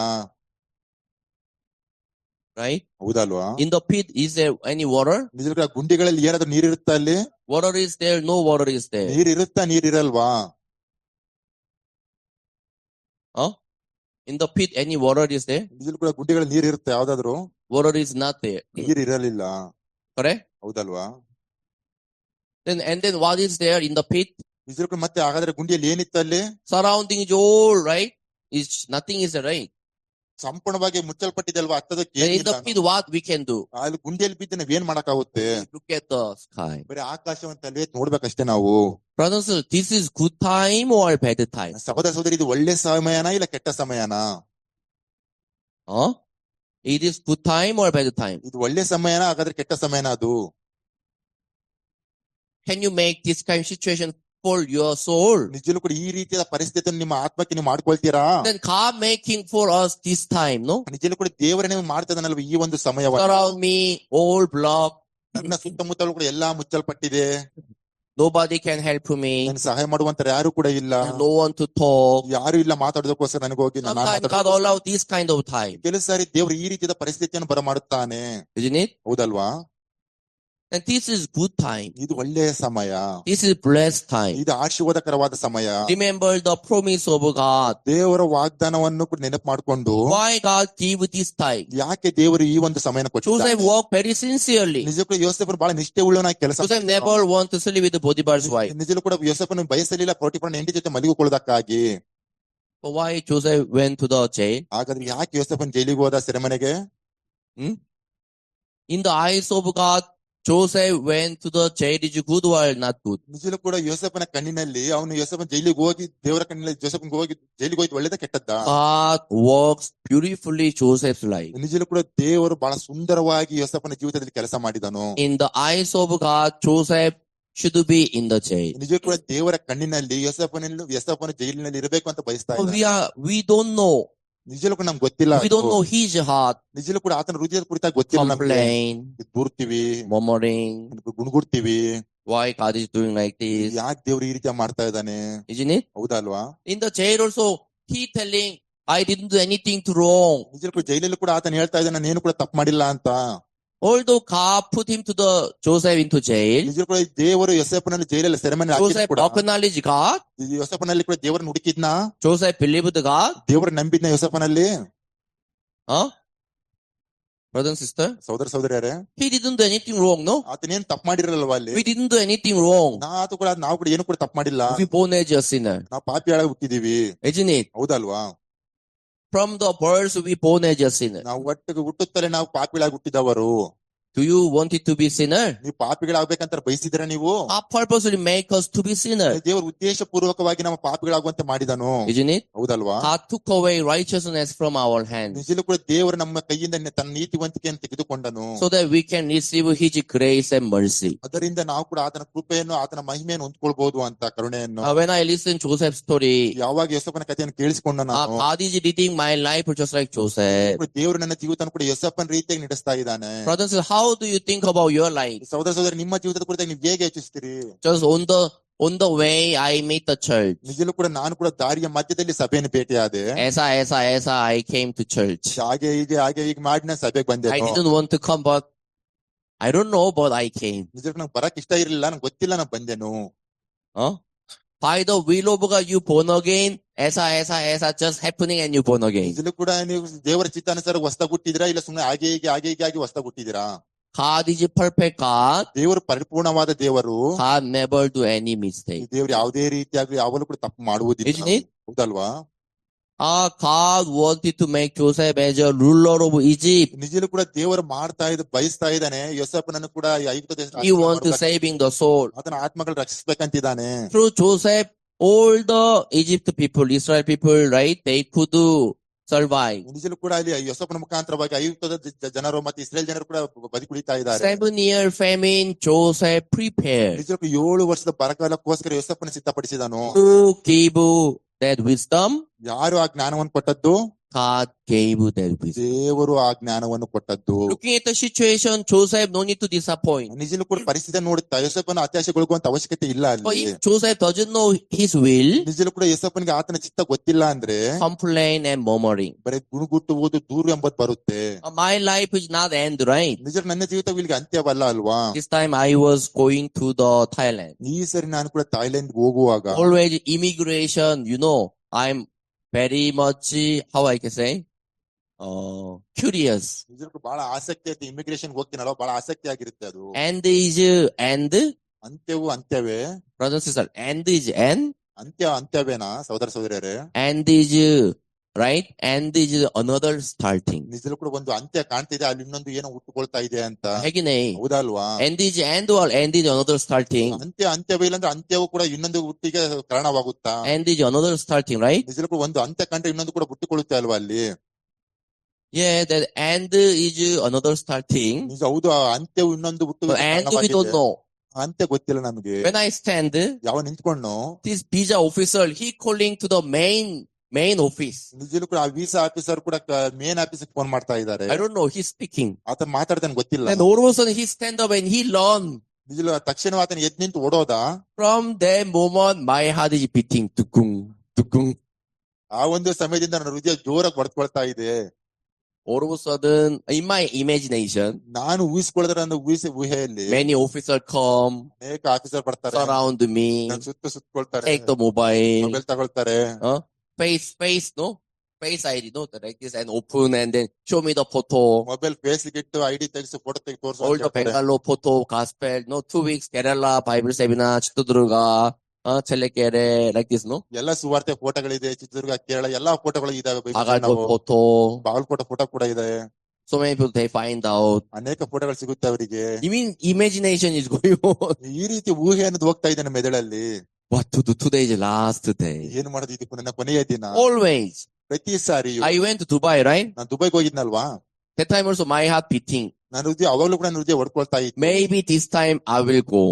Right? ಹೌದಲ್ವಾ? In the pit, is there any water? ನಿಜಕ್ಕೂ ಗುಂಡಿಗಳಲ್ಲಿ ಏನಾದ್ರೂ ನೀರಿರುತ್ತಾ ಅಲ್ಲಿ? Water is there, no water is there. ನೀರಿರುತ್ತಾ ನೀರಿರಲ್ವಾ? In the pit, any water is there? ನಿಜಕ್ಕೂ ಗುಂಡಿಗಳಲ್ಲಿ ನೀರಿರುತ್ತೆ ಯಾವ್ದಾದ್ರು? Water is not there. ನೀರಿರಲಿಲ್ಲ. Correct? ಹೌದಲ್ವಾ? And then what is there in the pit? ನಿಜಕ್ಕೂ ಮತ್ತೆ ಹಾಗಾದ್ರೆ ಗುಂಡಿಯಲ್ಲಿ ಏನಿತ್ತು ಅಲ್ಲಿ? Surrounding is all right. Nothing is right. ಸಂಪೂರ್ಣವಾಗಿ ಮುಚ್ಚಲ್ಪಟ್ಟಿದಲ್ವಾ, ಹತ್ತದಕ್ಕೆ And in the pit, what we can do? ಅಲ್ಲಿ ಗುಂಡಿಯಲ್ಲಿ ಬಿದ್ದು ನಾವ್ ಏನ್ ಮಾಡಕ್ಕಾಗುತ್ತೆ? Look at the sky. ಬರೀ ಆಕಾಶವಂತಲ್ಲಿ ನೋಡ್ಬೇಕಷ್ಟೇ ನಾವು. Brothers, this is good time or bad time? ಸಹೋದರ ಸಹೋದರಿ, ಇದು ಒಳ್ಳೆ ಸಮಯನಾ ಇಲ್ಲ ಕೆಟ್ಟ ಸಮಯನಾ? It is good time or bad time? ಇದು ಒಳ್ಳೆ ಸಮಯನಾ ಹಾಗಾದ್ರೆ ಕೆಟ್ಟ ಸಮಯನಾ ಅದು? Can you make this kind of situation for your soul? ನಿಜಲ್ಲೂ ಕೂಡ ಈ ರೀತಿಯ ಪರಿಸ್ಥಿತಿಯನ್ನು ನಿಮ್ಮ ಆತ್ಮಕ್ಕೆ ನೀವು ಮಾಡ್ಕೊಳ್ತೀರಾ? Then God making for us this time, no? ನಿಜಲ್ಲೂ ಕೂಡ ದೇವರೇ ನೀವು ಮಾಡ್ತದನಲ್ವ ಈ ಒಂದು ಸಮಯವನ್ನು. Surround me, all block. ನನ್ನ ಸುತ್ತಮುತ್ತಲೂ ಕೂಡ ಎಲ್ಲಾ ಮುಚ್ಚಲ್ಪಟ್ಟಿದೆ. Nobody can help me. ನನ್ ಸಹಾಯ ಮಾಡುವಂತ ಯಾರು ಕೂಡ ಇಲ್ಲ. No one to talk. ಯಾರು ಇಲ್ಲ ಮಾತಾಡೋದಕ್ಕೋಸ್ಕರ ನನಗೆ ಹೋಗಿ Sometimes God allow this kind of time. ಕೆಲವು ಸಾರಿ ದೇವರು ಈ ರೀತಿಯ ಪರಿಸ್ಥಿತಿಯನ್ನು ಬರಮಾಡುತ್ತಾನೆ. Isn't it? ಹೌದಲ್ವಾ? And this is good time. ಇದು ಒಳ್ಳೆಯ ಸಮಯ. This is blessed time. ಇದು ಆಶೀರ್ವಾದಕರವಾದ ಸಮಯ. Remember the promise of God. ದೇವರ ವಾಗ್ದಾನವನ್ನು ಕೂಡ ನೆನಪು ಮಾಡಿಕೊಂಡು Why God give this time? ಯಾಕೆ ದೇವರು ಈ ಒಂದು ಸಮಯನ ಕೊಟ್ಟಿದ್ದಾನೆ? Joseph worked very sincerely. ನಿಜಕ್ಕೂ ಯೋಸೇಫನು ಬಹಳ ನಿಷ್ಠೆ ಉಳ್ಳವನಾಗಿ ಕೆಲಸ. Joseph never want to sleep with Potiphar's wife. ನಿಜಕ್ಕೂ ಕೂಡ ಯೋಸೇಫನು ಬಯಸಲಿಲ್ಲ ಪೋಟಿಫರನ ಹೆಂಡತಿ ಜೊತೆ ಮಲಗಿಕೊಳ್ಳೋದಕ್ಕಾಗಿ. So why Joseph went to the jail? ಹಾಗಾದ್ರೆ ಯಾಕೆ ಯೋಸೇಫನು ಜೈಲಿಗೆ ಹೋದ, ಸೆರೆಮನೆಗೆ? In the eyes of God, Joseph went to the jail is good or not good? ನಿಜಕ್ಕೂ ಕೂಡ ಯೋಸೇಫನ ಕಣ್ಣಿನಲ್ಲಿ ಅವನು ಯೋಸೇಫನ ಜೈಲಿಗೆ ಹೋಗಿ ದೇವರ ಕಣ್ಣಿನಲ್ಲಿ ಜೋಸೆಫ್ಗೆ ಹೋಗಿ ಜೈಲಿಗೆ ಹೋಗಿ ಒಳ್ಳೆದ ಕೆಟ್ಟದ್ದ? God works beautifully Joseph's life. ನಿಜಕ್ಕೂ ಕೂಡ ದೇವರು ಬಹಳ ಸುಂದರವಾಗಿ ಯೋಸೇಫನ ಜೀವಿತದಲ್ಲಿ ಕೆಲಸ ಮಾಡಿದನು. In the eyes of God, Joseph should be in the jail. ನಿಜಕ್ಕೂ ಕೂಡ ದೇವರ ಕಣ್ಣಿನಲ್ಲಿ ಯೋಸೇಫನ ಜೈಲಿನಲ್ಲಿ ಇರಬೇಕು ಅಂತ ಬಯಸ್ತಾ ಇದ್ದಾನೆ. We don't know. ನಿಜಕ್ಕೂ ನಮ್ಗೆ ಗೊತ್ತಿಲ್ಲ. We don't know his heart. ನಿಜಕ್ಕೂ ಕೂಡ ಆತನ ಹೃದಯದ ಕುರಿತಾಗಿ ಗೊತ್ತಿಲ್ಲ. Complain, ದೂರ್ತೀವಿ, murmuring, ಗುಣಗುಡ್ತೀವಿ. why God is doing like this? ಯಾಕೆ ದೇವ್ರು ಈ ರೀತಿ ಮಾಡ್ತಾ ಇದ್ದಾನೆ? Isn't it? ಹೌದಲ್ವಾ? In the jail also, he telling, I didn't do anything wrong. ನಿಜಕ್ಕೂ ಜೈಲಲ್ಲಿ ಕೂಡ ಆತನ ಹೇಳ್ತಾ ಇದ್ದಾನೆ, ನಾನು ಏನು ಕೂಡ ತಪ್ಪು ಮಾಡಿಲ್ಲ ಅಂತ. Although God put him to the Joseph into jail, ನಿಜಕ್ಕೂ ಕೂಡ ದೇವರು ಯೋಸೇಫನನ್ನು ಜೈಲಲ್ಲಿ ಸೆರೆಮನೆ ಹಾಕಿದ್ರು Joseph ಕೂಡ acknowledged God. ಯೋಸೇಫನಲ್ಲಿ ಕೂಡ ದೇವರನ್ನು ಹುಡುಕಿದ್ನ? Joseph believed God. ದೇವರ ನಂಬಿದ್ನ ಯೋಸೇಫನಲ್ಲಿ? Brother and sister, ಸಹೋದರ ಸಹೋದರಿಯರೇ, he didn't do anything wrong, no? ಆತನೇನ್ ತಪ್ಪು ಮಾಡಿರಲ್ವಾ ಅಲ್ಲಿ? We didn't do anything wrong. ನಾವು ಕೂಡ ಏನು ಕೂಡ ತಪ್ಪು ಮಾಡಿಲ್ಲ. We born as a sinner. ನಾವು ಪಾಪಿಯಾಗಿ ಹುಟ್ಟಿದೀವಿ. Isn't it? ಹೌದಲ್ವಾ? From the birth we born as a sinner. ನಾವು ಒಟ್ಟಿಗೆ ಹುಟ್ಟುತ್ತಲೇ ನಾವು ಪಾಪಿಗಳಾಗಿ ಹುಟ್ಟಿದವರು. Do you want it to be sinner? ನೀವು ಪಾಪಿಗಳಾಗಬೇಕಂತ ಬಯಸಿದ್ರ ನೀವು? God purposely make us to be sinner. ದೇವರು ಉದ್ದೇಶ ಪೂರ್ವಕವಾಗಿ ನಮ್ಮ ಪಾಪಿಗಳಾಗುವಂತೆ ಮಾಡಿದನು. Isn't it? ಹೌದಲ್ವಾ? God took away righteousness from our hands ನಿಜಕ್ಕೂ ಕೂಡ ದೇವರು ನಮ್ಮ ಕೈಯಿಂದ ತನ್ನ ನೀತಿವಂತಿಕೆಯನ್ನು ತೆಗೆದುಕೊಂಡನು. so that we can receive His grace and mercy. ಅದರಿಂದ ನಾವು ಕೂಡ ಆತನ ಕೃಪೆಯನ್ನು ಆತನ ಮಹಿಮೆಯನ್ನು ಹೊಂದ್ಕೊಳ್ಬಹುದು ಅಂತ, ಕರುಣೆಯನ್ನು. When I listen to Joseph's story, ಯಾವಾಗ ಯೋಸೇಫನ ಕಥೆಯನ್ನು ಕೇಳಿಸಿಕೊಂಡ ನಾನು, God is leading my life just like Joseph. ದೇವರು ನನ್ನ ಜೀವಿತ ಕೂಡ ಯೋಸೇಫನ ರೀತಿಯಾಗಿ ನಡೆಸ್ತಾ ಇದ್ದಾನೆ. Brothers, how do you think about your life? ಸಹೋದರ ಸಹೋದರಿ, ನಿಮ್ಮ ಜೀವಿತದ ಕುರಿತಾಗಿ ನೀವು ಹೇಗೆ ಯೋಚಿಸ್ತೀರಿ? Just on the way I meet the church. ನಿಜಲ್ಲೂ ಕೂಡ ನಾನು ಕೂಡ ದಾರಿಯ ಮಧ್ಯದಲ್ಲಿ ಸಭೆಯನ್ನು ಭೇಟಿಯಾದೆ. Esa I came to church. ಹಾಗೆ ಹೀಗೆ ಮಾಡಿ ನಾನು ಸಭೆಗೆ ಬಂದೆ. I didn't want to come, but I don't know, but I came. ನಿಜಕ್ಕೂ ನಂಗೆ ಬರಕ್ ಇಷ್ಟ ಇರಲಿಲ್ಲ, ನಂಗೆ ಗೊತ್ತಿಲ್ಲ, ನಾನು ಬಂದೆನು. By the will of God you born again. Esa just happening and you born again. ನಿಜಲ್ಲೂ ಕೂಡ ನೀವು ದೇವರ ಚಿತ್ತಾನುಸಾರ ಹೊಸದಾಗಿ ಹುಟ್ಟಿದಿರಾ, ಇಲ್ಲ ಸುಮ್ಮನೆ ಹಾಗೆ ಹೀಗೆ ಹೊಸದಾಗಿ ಹುಟ್ಟಿದಿರಾ? God is a perfect God. ದೇವರು ಪರಿಪೂರ್ಣವಾದ ದೇವರು. God never do any mistake. ದೇವರು ಯಾವುದೇ ರೀತಿಯಾಗಿ ಯಾವಾಗಲೂ ಕೂಡ ತಪ್ಪು ಮಾಡುವುದಿಲ್ಲ. ಹೌದಲ್ವಾ? God wanted to make Joseph as a ruler of Egypt. ನಿಜಲ್ಲೂ ಕೂಡ ದೇವರು ಬಯಸ್ತಾ ಇದ್ದಾನೆ ಯೋಸೇಫನನ್ನು ಕೂಡ ಐಗುಪ್ತ ದೇಶದ He wants to saving the soul. ಆತನ ಆತ್ಮಗಳು ರಕ್ಷಿಸಬೇಕಂತಿದ್ದಾನೆ. Through Joseph, all the Egypt people, Israel people, right? They could survive. ನಿಜಲ್ಲೂ ಕೂಡ ಅಲ್ಲಿ ಯೋಸೇಫನ ಮುಖಾಂತರವಾಗಿ ಐಗುಪ್ತದ ಜನರು ಮತ್ತು ಇಸ್ರೇಲ್ ಜನರು ಕೂಡ ಬದುಕುಳಿತಾ ಇದ್ದಾರೆ. 7-year famine, Joseph prepared. ನಿಜಕ್ಕೂ 7 ವರ್ಷದ ಬರಗಾಲಕ್ಕೋಸ್ಕರ ಯೋಸೇಫನ ಸಿದ್ಧಪಡಿಸಿದನು. Who gave that wisdom? ಯಾರು ಆ ಜ್ಞಾನವನ್ನು ಕೊಟ್ಟದ್ದು? God gave that wisdom. ದೇವರು ಆ ಜ್ಞಾನವನ್ನು ಕೊಟ್ಟದ್ದು. Looking at the situation, Joseph no need to disappoint. ನಿಜಲ್ಲೂ ಕೂಡ ಪರಿಸ್ಥಿತಿ ನೋಡುತ್ತಾ ಯೋಸೇಫನ ಅತ್ಯಾಶೆಗೊಳ್ಳುವಂತ ಅವಶ್ಯಕತೆ ಇಲ್ಲ ಅಲ್ಲಿ. But if Joseph doesn't know his will, ನಿಜಲ್ಲೂ ಕೂಡ ಯೋಸೇಫನಿಗೆ ಆತನ ಚಿತ್ತ ಗೊತ್ತಿಲ್ಲ ಅಂದ್ರೆ complain and murmuring. ಬರೀ ಗುಣಗುಟ್ಟುವುದು, ದೂರು ಎಂಬುದು ಬರುತ್ತೆ. My life is not end, right? ನಿಜ ನನ್ನ ಜೀವಿತ ಇಲ್ಲಿಗೆ ಅಂತ್ಯವಲ್ಲ ಅಲ್ವಾ? This time I was going to the Thailand. ಈ ಸರಿ ನಾನು ಕೂಡ ಥೈಲ್ಯಾಂಡ್ ಹೋಗುವಾಗ Always immigration, I'm very much, how I can say, curious. ನಿಜಕ್ಕೂ ಬಹಳ ಆಸಕ್ತಿ ಐತಿ. ಇಮಿಗ್ರೇಷನ್ ಹೋಗ್ತೀನಲ್ವ, ಬಹಳ ಆಸಕ್ತಿ ಆಗಿರುತ್ತೆ ಅದು. And ಅಂತ್ಯವು ಅಂತ್ಯವೇ. Brothers and sisters, end is end. ಅಂತ್ಯವೇನಾ ಸಹೋದರ ಸಹೋದರಿಯರೇ? End is right. End is another starting. ನಿಜಲು ಕೂಡ ಒಂದು ಅಂತ್ಯ ಕಾಣ್ತಿದೆ, ಅಲ್ಲಿ ಇನ್ನೊಂದು ಏನೋ ಹುಟ್ಟುಕೊಳ್ತಾ ಇದೆ ಅಂತ. ಹೇಗಿನೇ? ಹೌದಲ್ವಾ? End is end or end is another starting. ಅಂತ್ಯವೇ ಇಲ್ಲ ಅಂದ್ರೆ ಅಂತ್ಯವು ಕೂಡ ಇನ್ನೊಂದು ಹುಟ್ಟಿಗೆ ಕಾರಣವಾಗುತ್ತಾ? End is another starting, right? ನಿಜಲು ಕೂಡ ಒಂದು ಅಂತ್ಯ ಕಂಡ್ರೆ ಇನ್ನೊಂದು ಕೂಡ ಹುಟ್ಟಿಕೊಳ್ಳುತ್ತೆ ಅಲ್ವಾ ಅಲ್ಲಿ? Yeah, that end is another starting. ನಿಜ, ಹೌದು. ಅಂತ್ಯವು ಇನ್ನೊಂದು ಹುಟ್ಟಿಗೆ End we don't know. ಅಂತ್ಯ ಗೊತ್ತಿಲ್ಲ ನಮಗೆ. When I stand, ಯಾವ ನಿಂತ್ಕೊಂಡು this visa officer, he calling to the main office. ನಿಜಲು ಕೂಡ ಆ ವೀಸಾ ಆಫೀಸರ್ ಕೂಡ ಮೇನ್ ಆಫೀಸ್ ಫೋನ್ ಮಾಡ್ತಾ ಇದ್ದಾರೆ. I don't know, he's speaking. ಆತ ಮಾತಾಡ್ತಾನೆ ಗೊತ್ತಿಲ್ಲ. Then all of a sudden he stand up and he learn. ನಿಜಲು ತಕ್ಷಣ ಆತನ ಎದ್ದು ನಿಂತು ಓಡೋದ. From that moment my heart is beating tukung tukung. ಆ ಒಂದು ಸಮಯದಿಂದ ನನ್ನ ಹೃದಯ ಜೋರಾಗಿ ಬಡ್ಕೊಳ್ತಾ ಇದೆ. All of a sudden, in my imagination, ನಾನು ಊಹಿಸ್ಕೊಳ್ಳೋದ್ರ ಊಹೆಯಲ್ಲಿ many officers come, ಅನೇಕ ಆಫೀಸರ್ ಬರ್ತಾರೆ, surround me, ಸುತ್ತಕೊಳ್ತಾರೆ, take the mobile, mobile ತಗೊಳ್ತಾರೆ, face, no? Face ID, no? Like this, and open, and then show me the photo. Mobile face ಇಟ್ಟು ID ತೆಗೆಸಿ photo ತೆಗೆದು ತೋರಿಸು. All the Bangalore photo, gospel, no? 2 weeks, Kerala, Bible seminar, Chitradurga, Chellekere, like this, no? ಎಲ್ಲ ಸುವಾರ್ತೆ ಫೋಟೋಗಳಿದೆ, ಚಿತ್ರದುರ್ಗ, ಕೇರಳ ಎಲ್ಲಾ ಫೋಟೋಗಳು ಇದಾವೆ. photo, Bagalkot photo ಕೂಡ ಇದೆ. So many people, they find out. ಅನೇಕ ಫೋಟೋಗಳು ಸಿಗುತ್ತೆ ಅವರಿಗೆ. Even imagination is going on. ಈ ರೀತಿ ಊಹೆ ಅನ್ನೋದು ಹೋಗ್ತಾ ಇದೆ ನಮ್ಮ ಮೆದುಳಲ್ಲಿ. What to do today is the last day. ಏನು ಮಾಡೋದು, ಇದಕ್ಕೆ ನನ್ನ ಕೊನೆಯ ದಿನ. Always. ಪ್ರತಿ ಸಾರಿ. I went to Dubai, right? ನಾನು ದುಬೈಗೆ ಹೋಗಿದ್ನಲ್ವಾ? That time also my heart beating. ನನ್ನ ಹೃದಯ ಅವಾಗಲೂ ಕೂಡ ನನ್ನ ಹೃದಯ ಹೊಡ್ಕೊಳ್ತಾ ಇತ್ತು. Maybe this time I will go.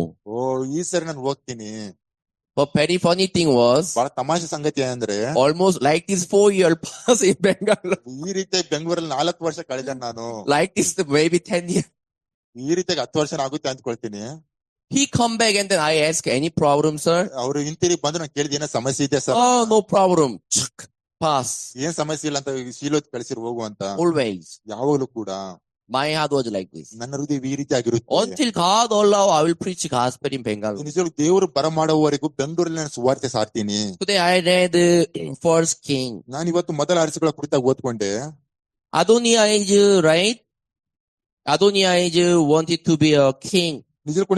ಈ ಸರಿ ನಾನು ಹೋಗ್ತೀನಿ. But very funny thing was, ಬಹಳ ತಮಾಷೆ ಸಂಗತಿ ಏನಂದ್ರೆ, almost like this 4 years pass in Bangalore. ಈ ರೀತಿ ಬೆಂಗಳೂರಲ್ಲಿ 4 ವರ್ಷ ಕಳೆದ ನಾನು. Like this maybe 10 years. ಈ ರೀತಿಯಾಗಿ 10 ವರ್ಷ ಆಗುತ್ತೆ ಅಂದ್ಕೊಳ್ತೀನಿ. He come back and then I ask, any problem, sir? ಅವರು ಹಿಂತಿರುಗಿ ಬಂದು ನಾನು ಕೇಳಿದ ಏನೋ ಸಮಸ್ಯೆ ಇದೆ sir. Oh, no problem. Pass. ಏನ್ ಸಮಸ್ಯೆ ಇಲ್ಲ ಅಂತ ಶೀಲೋತ್ ಕಳಿಸಿರು ಹೋಗು ಅಂತ. Always. ಯಾವಾಗಲೂ ಕೂಡ my heart was like this. ನನ್ನ ಹೃದಯ ಈ ರೀತಿ ಆಗಿರುತ್ತೆ. Until God allow, I will preach gospel in Bangalore. ನಿಜವಾಗ್ಲೂ ದೇವರು ಬರಮಾಡುವವರೆಗೂ ಬೆಂಗಳೂರಲ್ಲಿ ನಾನು ಸುವಾರ್ತೆ ಸಾರ್ತೀನಿ. Today I read First King. ನಾನು ಇವತ್ತು ಮೊದಲ ಅರಸುಗಳ ಕುರಿತಾಗಿ ಓದ್ಕೊಂಡೆ. Adoniah is right. Adoniah is wanted to be a king. ನಿಜಕ್ಕೂ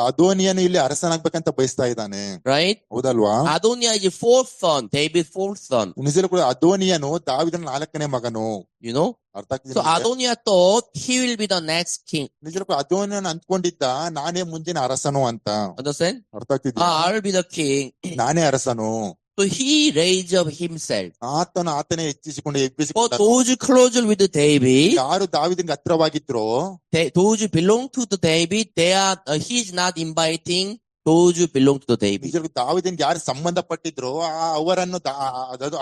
ಅದೋನಿಯನು ಇಲ್ಲಿ ಅರಸನಾಗ್ಬೇಕಂತ ಬಯಸ್ತಾ ಇದ್ದಾನೆ, right? ಹೌದಲ್ವಾ? Adoniah is fourth son, David's fourth son. ನಿಜಕ್ಕೂ ಅದೋನಿಯನು ದಾವೀದನ 4ನೇ ಮಗನು. You know? ಅರ್ಥ ಆಗ್ತಿದೆ? So Adoniah thought he will be the next king. ನಿಜಕ್ಕೂ ಅದೋನಿಯನು ಅಂದ್ಕೊಂಡಿದ್ದ ನಾನೇ ಮುಂದಿನ ಅರಸನು ಅಂತ. Understand? ಅರ್ಥ ಆಗ್ತಿದೆ? I will be the king. ನಾನೇ ಅರಸನು. So he raised up himself. ಆತನೇ ಹೆಚ್ಚಿಸಿಕೊಂಡು But those closer with David, ಯಾರು ದಾವೀದನಿಗೆ ಹತ್ರವಾಗಿದ್ರೋ, those who belong to the David, he's not inviting those who belong to the David. ನಿಜಕ್ಕೂ ದಾವೀದನಿಗೆ ಯಾರು ಸಂಬಂಧಪಟ್ಟಿದ್ರೋ ಅವರನ್ನು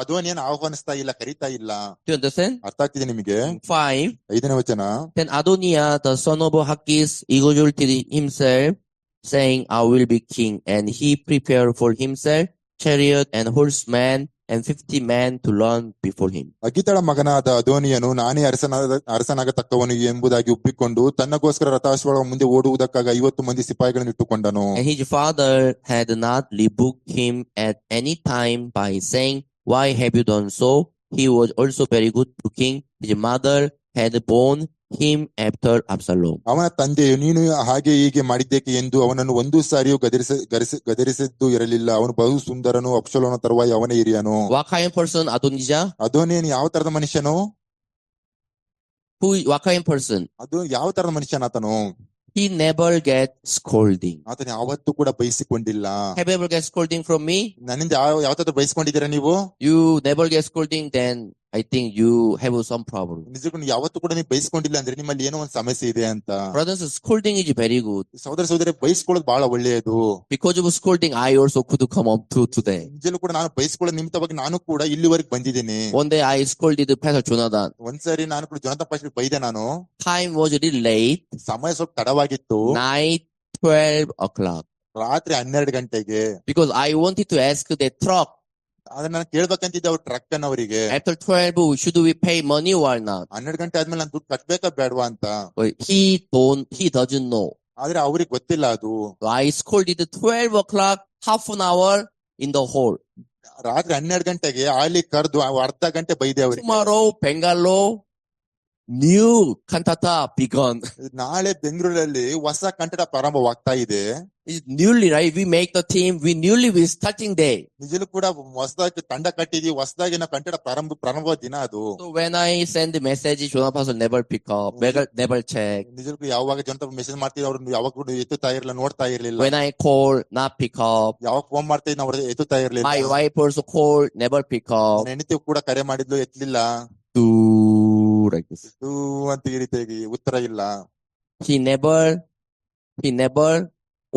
ಅದೋನಿಯನು ಆಹ್ವಾನಿಸ್ತಾ ಇಲ್ಲ, ಕರೀತಾ ಇಲ್ಲ. Do you understand? ಅರ್ಥ ಆಗ್ತಿದೆ ನಿಮಗೆ? 5. 5ನೇ ವಚನ. Then Adoniah, the son of Haggis, exalted himself, saying, I will be king. And he prepared for himself chariot and horsemen and 50 men to run before him. ಅಗಿತಳ ಮಗನಾದ ಅದೋನಿಯನು ನಾನೇ ಅರಸನಾಗತಕ್ಕವನು ಎಂಬುದಾಗಿ ಒಪ್ಪಿಕೊಂಡು ತನ್ನಗೋಸ್ಕರ ರಥಾಶ್ವಗಳ ಮುಂದೆ ಓಡುವುದಕ್ಕಾಗಿ 50 ಮಂದಿ ಸಿಪಾಯಿಗಳನ್ನು ಇಟ್ಟುಕೊಂಡನು. And his father had not rebuked him at any time by saying, why have you done so? He was also very good looking. His mother had borne him after Absalom. ಅವನ ತಂದೆಯು ನೀನು ಹಾಗೆ ಹೀಗೆ ಮಾಡಿದ್ದೇಕೆ ಎಂದು ಅವನನ್ನು ಒಂದು ಸಾರಿಯೂ ಗದರಿಸಿದ್ದು ಇರಲಿಲ್ಲ. ಅವನು ಬಹು ಸುಂದರನು, ಅಬ್ಷಾಲೋಮನ ತರುವಾಯ ಅವನೇ ಹಿರಿಯನು. What kind of person Adonijah? ಅದೋನಿಯನು ಯಾವ ತರದ ಮನುಷ್ಯನು? What kind of person? ಅದು ಯಾವ ತರದ ಮನುಷ್ಯನಾತನು? He never get scolding. ಆತನು ಯಾವತ್ತೂ ಕೂಡ ಬಯಸಿಕೊಂಡಿಲ್ಲ. Have you ever get scolding from me? ನನ್ನಿಂದ ಯಾವತ್ತಾದ್ರೂ ಬಯಸ್ಕೊಂಡಿದ್ದೀರಾ ನೀವು? You never get scolding, then I think you have some problem. ನಿಜಕ್ಕೂ ಯಾವತ್ತೂ ಕೂಡ ನೀವು ಬಯಸ್ಕೊಂಡಿಲ್ಲ ಅಂದ್ರೆ ನಿಮ್ಮಲ್ಲಿ ಏನೋ ಒಂದು ಸಮಸ್ಯೆ ಇದೆ ಅಂತ. Brothers, scolding is very good. ಸಹೋದರ ಸಹೋದರಿ, ಬಯಸ್ಕೊಳ್ಳೋದು ಬಹಳ ಒಳ್ಳೆಯದು. Because of scolding, I also could come up to today. ನಿಜಕ್ಕೂ ಕೂಡ ನಾನು ಬಯಸ್ಕೊಳ್ಳೋ ನಿಮಿತ್ತವಾಗಿ ನಾನು ಕೂಡ ಇಲ್ಲಿವರೆಗೆ ಬಂದಿದ್ದೀನಿ. One day I scolded Pastor Jonathan. ಒಂದ್ಸರಿ ನಾನು ಕೂಡ ಜೊನಾಥನ್ ಪಾಸ್ಟರ್ ಬೈದೆ ನಾನು. Time was a little late. ಸಮಯ ಸ್ವಲ್ಪ ತಡವಾಗಿತ್ತು. Night 12 o'clock. ರಾತ್ರಿ 12 ಗಂಟೆಗೆ. Because I wanted to ask the truck. ಆದ್ರೆ ನಾನು ಕೇಳ್ಬೇಕಂತಿದ್ದೆ ಅವ್ರ truck ಅನ್ನವರಿಗೆ. After 12, should we pay money or not? 12 ಗಂಟೆ ಆದ್ಮೇಲೆ ನಾನು ದುಡ್ಡು ಕಟ್ಬೇಕಾ ಬೇಡವಾ ಅಂತ. He doesn't know. ಆದ್ರೆ ಅವ್ರಿಗೆ ಗೊತ್ತಿಲ್ಲ ಅದು. I scolded 12 o'clock, half an hour in the hall. ರಾತ್ರಿ 12 ಗಂಟೆಗೆ ಅಲ್ಲಿ ಕರೆದು ಅರ್ಧ ಗಂಟೆ ಬೈದೆ ಅವ್ರಿಗೆ. Tomorrow, Bangalore, new cantata begun. ನಾಳೆ ಬೆಂಗಳೂರಲ್ಲಿ ಹೊಸ ಕಟ್ಟಡ ಪ್ರಾರಂಭವಾಗ್ತಾ ಇದೆ. It's newly, right? We make the team. We starting day. ನಿಜಲು ಕೂಡ ಹೊಸದಾಗಿ ತಂಡ ಕಟ್ಟಿದೀವಿ, ಹೊಸದಾಗಿ ನಾವು ಕಟ್ಟಡ ಪ್ರಾರಂಭವಾದ ದಿನ ಅದು. So when I send the message, Jonah Pastor never pick up, never check. ನಿಜಕ್ಕೂ ಯಾವಾಗ ಜನತ ಮೆಸೇಜ್ ಮಾಡ್ತೀವಿ ಅವ್ರು ಯಾವಾಗ ಕೂಡ ಎತ್ತುತ್ತಾ ಇರಲಿಲ್ಲ, ನೋಡ್ತಾ ಇರ್ಲಿಲ್ಲ. When I call, not pick up. ಯಾವಾಗ ಫೋನ್ ಮಾಡ್ತೀವಿ ನಾವು ಎತ್ತುತ್ತಾ ಇರ್ಲಿಲ್ಲ. My wife also call, never pick up. ನನ್ನ ಹೆಂಡತಿ ಕೂಡ ಕರೆ ಮಾಡಿದ್ಲು, ಎತ್ತಲಿಲ್ಲ. Like this. ಅಂತ ಈ ರೀತಿಯಾಗಿ ಉತ್ತರ ಇಲ್ಲ. He never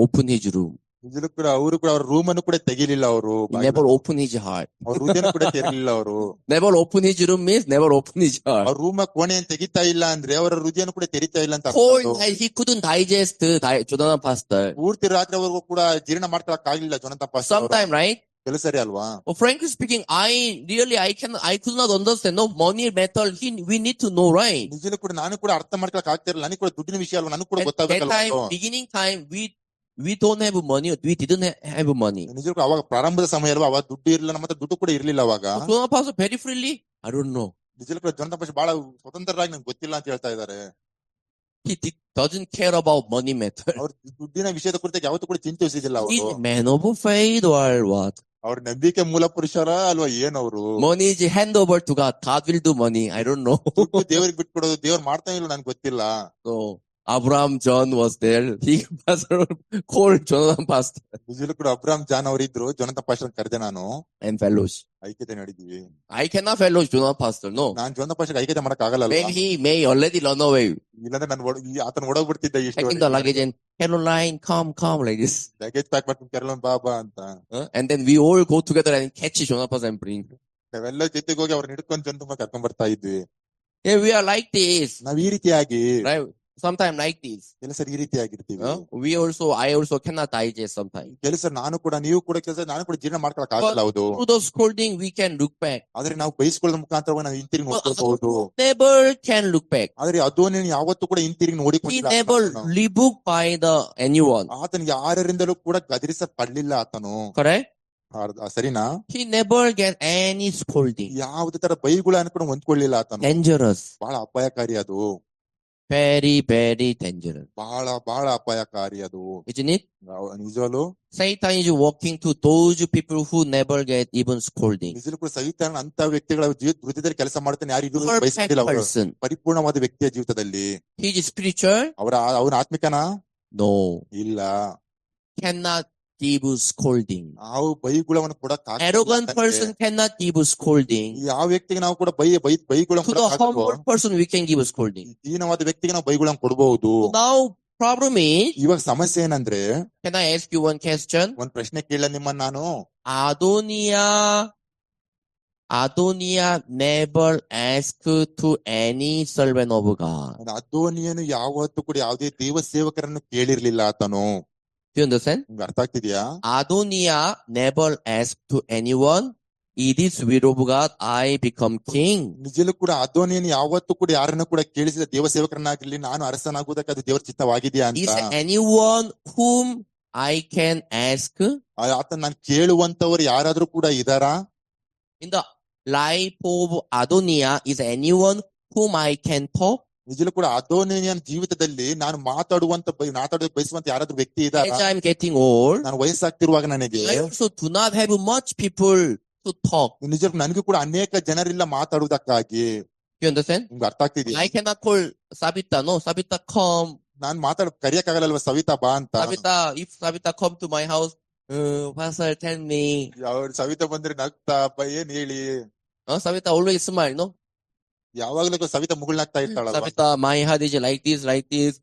open his room. ನಿಜಲು ಕೂಡ ಅವರು ಕೂಡ ಅವ್ರ ರೂಮ್ ಅನ್ನು ಕೂಡ ತೆಗಿಲಿಲ್ಲ ಅವರು. He never open his heart. ಅವ್ರ ಹೃದಯ ಕೂಡ ತೆರಲಿಲ್ಲ ಅವರು. Never open his room means never open his heart. ಅವ್ರ ರೂಮ್ ಕೋಣೆಯನ್ನು ತೆಗಿತಾ ಇಲ್ಲ ಅಂದ್ರೆ ಅವರ ಹೃದಯನು ಕೂಡ ತೆರಿತಾ ಇಲ್ಲ ಅಂತ. Whole night he couldn't digest Jonathan Pastor. ಪೂರ್ತಿ ರಾತ್ರಿವರೆಗೂ ಕೂಡ ಜೀರ್ಣ ಮಾಡ್ಕೊಳಕ್ ಆಗ್ಲಿಲ್ಲ ಜೊನಾಥನ್ ಪಾಸ್ಟರ್. Sometime, right? ಕೆಲಸರಿ ಅಲ್ವಾ? Frankly speaking, I could not understand. No money matter. We need to know, right? ನಿಜಲು ಕೂಡ ನಾನು ಕೂಡ ಅರ್ಥ ಮಾಡ್ಕೊಳಕ್ ಆಗ್ತಿರಲಿಲ್ಲ. ನನಗೆ ಕೂಡ ದುಡ್ಡಿನ ವಿಷಯ ಅಲ್ವಾ, ನನಗೆ ಕೂಡ At that ಗೊತ್ತಾಗಲ್ಲ. time, beginning time, we don't have money. We didn't have money. ನಿಜಲು ಅವಾಗ ಪ್ರಾರಂಭದ ಸಮಯ ಅಲ್ವಾ, ಅವಾಗ ದುಡ್ಡು ಇರ್ಲಿಲ್ಲ, ನಮ್ಮ ಹತ್ರ ದುಡ್ಡು ಕೂಡ ಇರ್ಲಿಲ್ಲ ಅವಾಗ. Jonathan Pastor very freely, I don't know. ನಿಜಲು ಕೂಡ ಜೊನಾಥನ್ ಪಾಸ್ಟರ್ ಬಹಳ ಸ್ವತಂತ್ರರಾಗಿ ನಂಗೆ ಗೊತ್ತಿಲ್ಲ ಅಂತ ಹೇಳ್ತಾ ಇದ್ದಾರೆ. He doesn't care about money matter. ಅವ್ರ ದುಡ್ಡಿನ ವಿಷಯದ ಕುರಿತಾಗಿ ಯಾವತ್ತೂ ಕೂಡ ಚಿಂತಿಸಿದಿಲ್ಲ ಅವರು. He's man of faith or what? ಅವ್ರ ನಂಬಿಕೆ ಮೂಲ ಪುರುಷರ ಅಲ್ವಾ ಏನವರು? Money is hand over to God. God will do money. I don't know. ದೇವರಿಗೆ ಬಿಟ್ಕೊಡೋದು, ದೇವ್ರು ಮಾಡ್ತಾ ಇಲ್ಲ ನನ್ಗೆ ಗೊತ್ತಿಲ್ಲ. So Abraham John was there. He called Jonathan Pastor ನಿಜಲು ಕೂಡ ಅಬ್ರಾಮ್ ಜಾನ್ ಅವರಿದ್ರು, ಜೊನಾಥನ್ ಪಾಸ್ಟರ್ ಕರೆದೆ ನಾನು. and fellowship. ಐಕ್ಯತೆ ನಡೆದಿವಿ. I cannot fellowship Jonathan Pastor. No. ನಾನ್ ಜೊನಾಥನ್ ಪಾಸ್ಟರ್ ಐಕ್ಯತೆ ಮಾಡಕ್ ಆಗಲ್ಲ. When he may already run away. ಇಲ್ಲಾಂದ್ರೆ ನಾನು ಆತನ ಓಡೋಗ್ಬಿಡ್ತಿದ್ದೆ. Taking the luggage and Caroline, come like this. Luggage pack ಮಾಡ್ಕೊಂಡು ಕೆರಳನ್ ಬಾಬಾ ಅಂತ. And then we all go together and catch Jonathan Pastor and bring. ನಾವೆಲ್ಲ ಜೊತೆಗೆ ಹೋಗಿ ಅವ್ರನ್ನ ಹಿಡ್ಕೊಂಡು ಜೊತೆ ಕರ್ಕೊಂಡ್ ಬರ್ತಾ ಇದ್ವಿ. Yeah, we are like this. ನಾವ್ ಈ ರೀತಿಯಾಗಿ Right? Sometimes like this. ಕೆಲಸ ಈ ರೀತಿಯಾಗಿರ್ತೀವಿ. I also cannot digest sometimes. ಕೆಲಸ ನಾನು ಕೂಡ, ನೀವು ಕೂಡ ಕೆಲಸ ನಾನು ಕೂಡ ಜೀರ್ಣ ಮಾಡ್ಕೊಳಕ್ ಆಗಲ್ಲ. ಹೌದು. Through the scolding we can look back. ಆದ್ರೆ ನಾವು ಬಯಸ್ಕೊಳ್ಳೋದ್ರ ಮುಖಾಂತರ ನಾವು ಹಿಂತಿರುಗಿ ನೋಡ್ಕೊಳ್ಬಹುದು. Never can look back. ಆದ್ರೆ ಅದನ್ನ ಯಾವತ್ತೂ ಕೂಡ ಹಿಂತಿರುಗಿ He ನೋಡಿಕೊಂಡಿಲ್ಲ. never rebuked by anyone. ಆತನಿಗೆ ಯಾರಿಂದಲೂ ಕೂಡ ಗದರಿಸಲ್ಪಡಲಿಲ್ಲ ಆತನು. Correct? ಸರಿನಾ? He never get any scolding. ಯಾವುದೇ ತರ ಬೈಗುಳನ್ನು ಕೂಡ ಹೊಂದ್ಕೊಳ್ಳಿಲ್ಲ ಆತನು. Dangerous. ಬಹಳ ಅಪಾಯಕಾರಿ ಅದು. Very, very dangerous. ಬಹಳ ಬಹಳ ಅಪಾಯಕಾರಿ ಅದು. Isn't it? ನಿಜವಲ್ಲೂ Satan is walking to those people who never get even scolding. ನಿಜವೂ ಕೂಡ ಸೈತಾನ ಅಂತ ವ್ಯಕ್ತಿಗಳ ಹೃದಯದಲ್ಲಿ ಕೆಲಸ ಮಾಡ್ತಾನೆ. ಯಾರು ಇದು Perfect ಬಯಸಿಲ್ಲ ಅವರು. person. ಪರಿಪೂರ್ಣವಾದ ವ್ಯಕ್ತಿಯ ಜೀವಿತದಲ್ಲಿ He is spiritual? ಅವನ ಆತ್ಮಿಕನ? No. ಇಲ್ಲ. Cannot give scolding. ನಾವು ಬೈಗುಳವನ್ನು ಕೊಡಕ್ Arrogant person cannot give scolding. ಯಾವ ವ್ಯಕ್ತಿಗೆ ನಾವು ಕೂಡ ಬೈಗುಳ To the humble person we can give scolding. ದೀನವಾದ ವ್ಯಕ್ತಿಗೆ ನಾವು ಬೈಗುಳನ್ನು ಕೊಡಬಹುದು. Now problem is, ಇವಾಗ ಸಮಸ್ಯೆ ಏನಂದ್ರೆ, can I ask you one question? ಒಂದ್ ಪ್ರಶ್ನೆ ಕೇಳ ನಿಮ್ಮನ್ನ ನಾನು. Adoniah never asked to any servant of God. ಅದೋನಿಯನು ಯಾವತ್ತೂ ಕೂಡ ಯಾವುದೇ ದೇವ ಸೇವಕರನ್ನು ಕೇಳಿರ್ಲಿಲ್ಲ ಆತನು. Do you understand? ಅರ್ಥ ಆಗ್ತಿದ್ಯಾ? Adoniah never asked to anyone, it is will of God I become king. ನಿಜಲು ಕೂಡ ಅದೋನಿಯನು ಯಾವತ್ತೂ ಕೂಡ ಯಾರನ್ನು ಕೂಡ ಕೇಳಿಸಿದ ದೇವ ಸೇವಕರನ್ನಾಗಿರ್ಲಿ, ನಾನು ಅರಸನಾಗುವುದಕ್ಕೆ ಅದು ದೇವರ ಚಿತ್ತವಾಗಿದೆಯಾ Is ಅಂತ. anyone whom I can ask? ಆತನ ನಾನು ಕೇಳುವಂತವರು ಯಾರಾದ್ರೂ ಕೂಡ ಇದಾರಾ? In the life of Adoniah, is anyone whom I can talk? ನಿಜಲು ಕೂಡ ಅದೋನಿಯನ ಜೀವಿತದಲ್ಲಿ ನಾನು ಮಾತಾಡೋದು ಬಯಸುವಂತ ಯಾರಾದ್ರೂ ವ್ಯಕ್ತಿ ಇದಾರಾ? As I'm getting old, ನಾನು ವಯಸ್ಸಾಗ್ತಿರುವಾಗ ನನಗೆ I also do not have much people to talk. ನಿಜಕ್ಕೂ ನನಗೂ ಕೂಡ ಅನೇಕ ಜನರಿಲ್ಲ ಮಾತಾಡುವುದಕ್ಕಾಗಿ. You understand? ನಿಮ್ಗೆ ಅರ್ಥ ಆಗ್ತಿದ್ಯಾ? I cannot call Sabita. No, Sabita come. ನಾನ್ ಕರಿಯಕ್ಕಾಗಲ್ವಾ ಸವಿತಾ ಬಾ ಅಂತ. If Sabita come to my house, Pastor tell me. Savita ಬಂದ್ರೆ ನಗ್ತಾ ಏನ್ ಹೇಳಿ. Sabita always smile, no? ಯಾವಾಗ್ಲೂ Savita ಮುಗುಳ್ನಾಗ್ತಾ ಇರ್ತಾಳಲ್ಲ. Sabita, my heart is like this.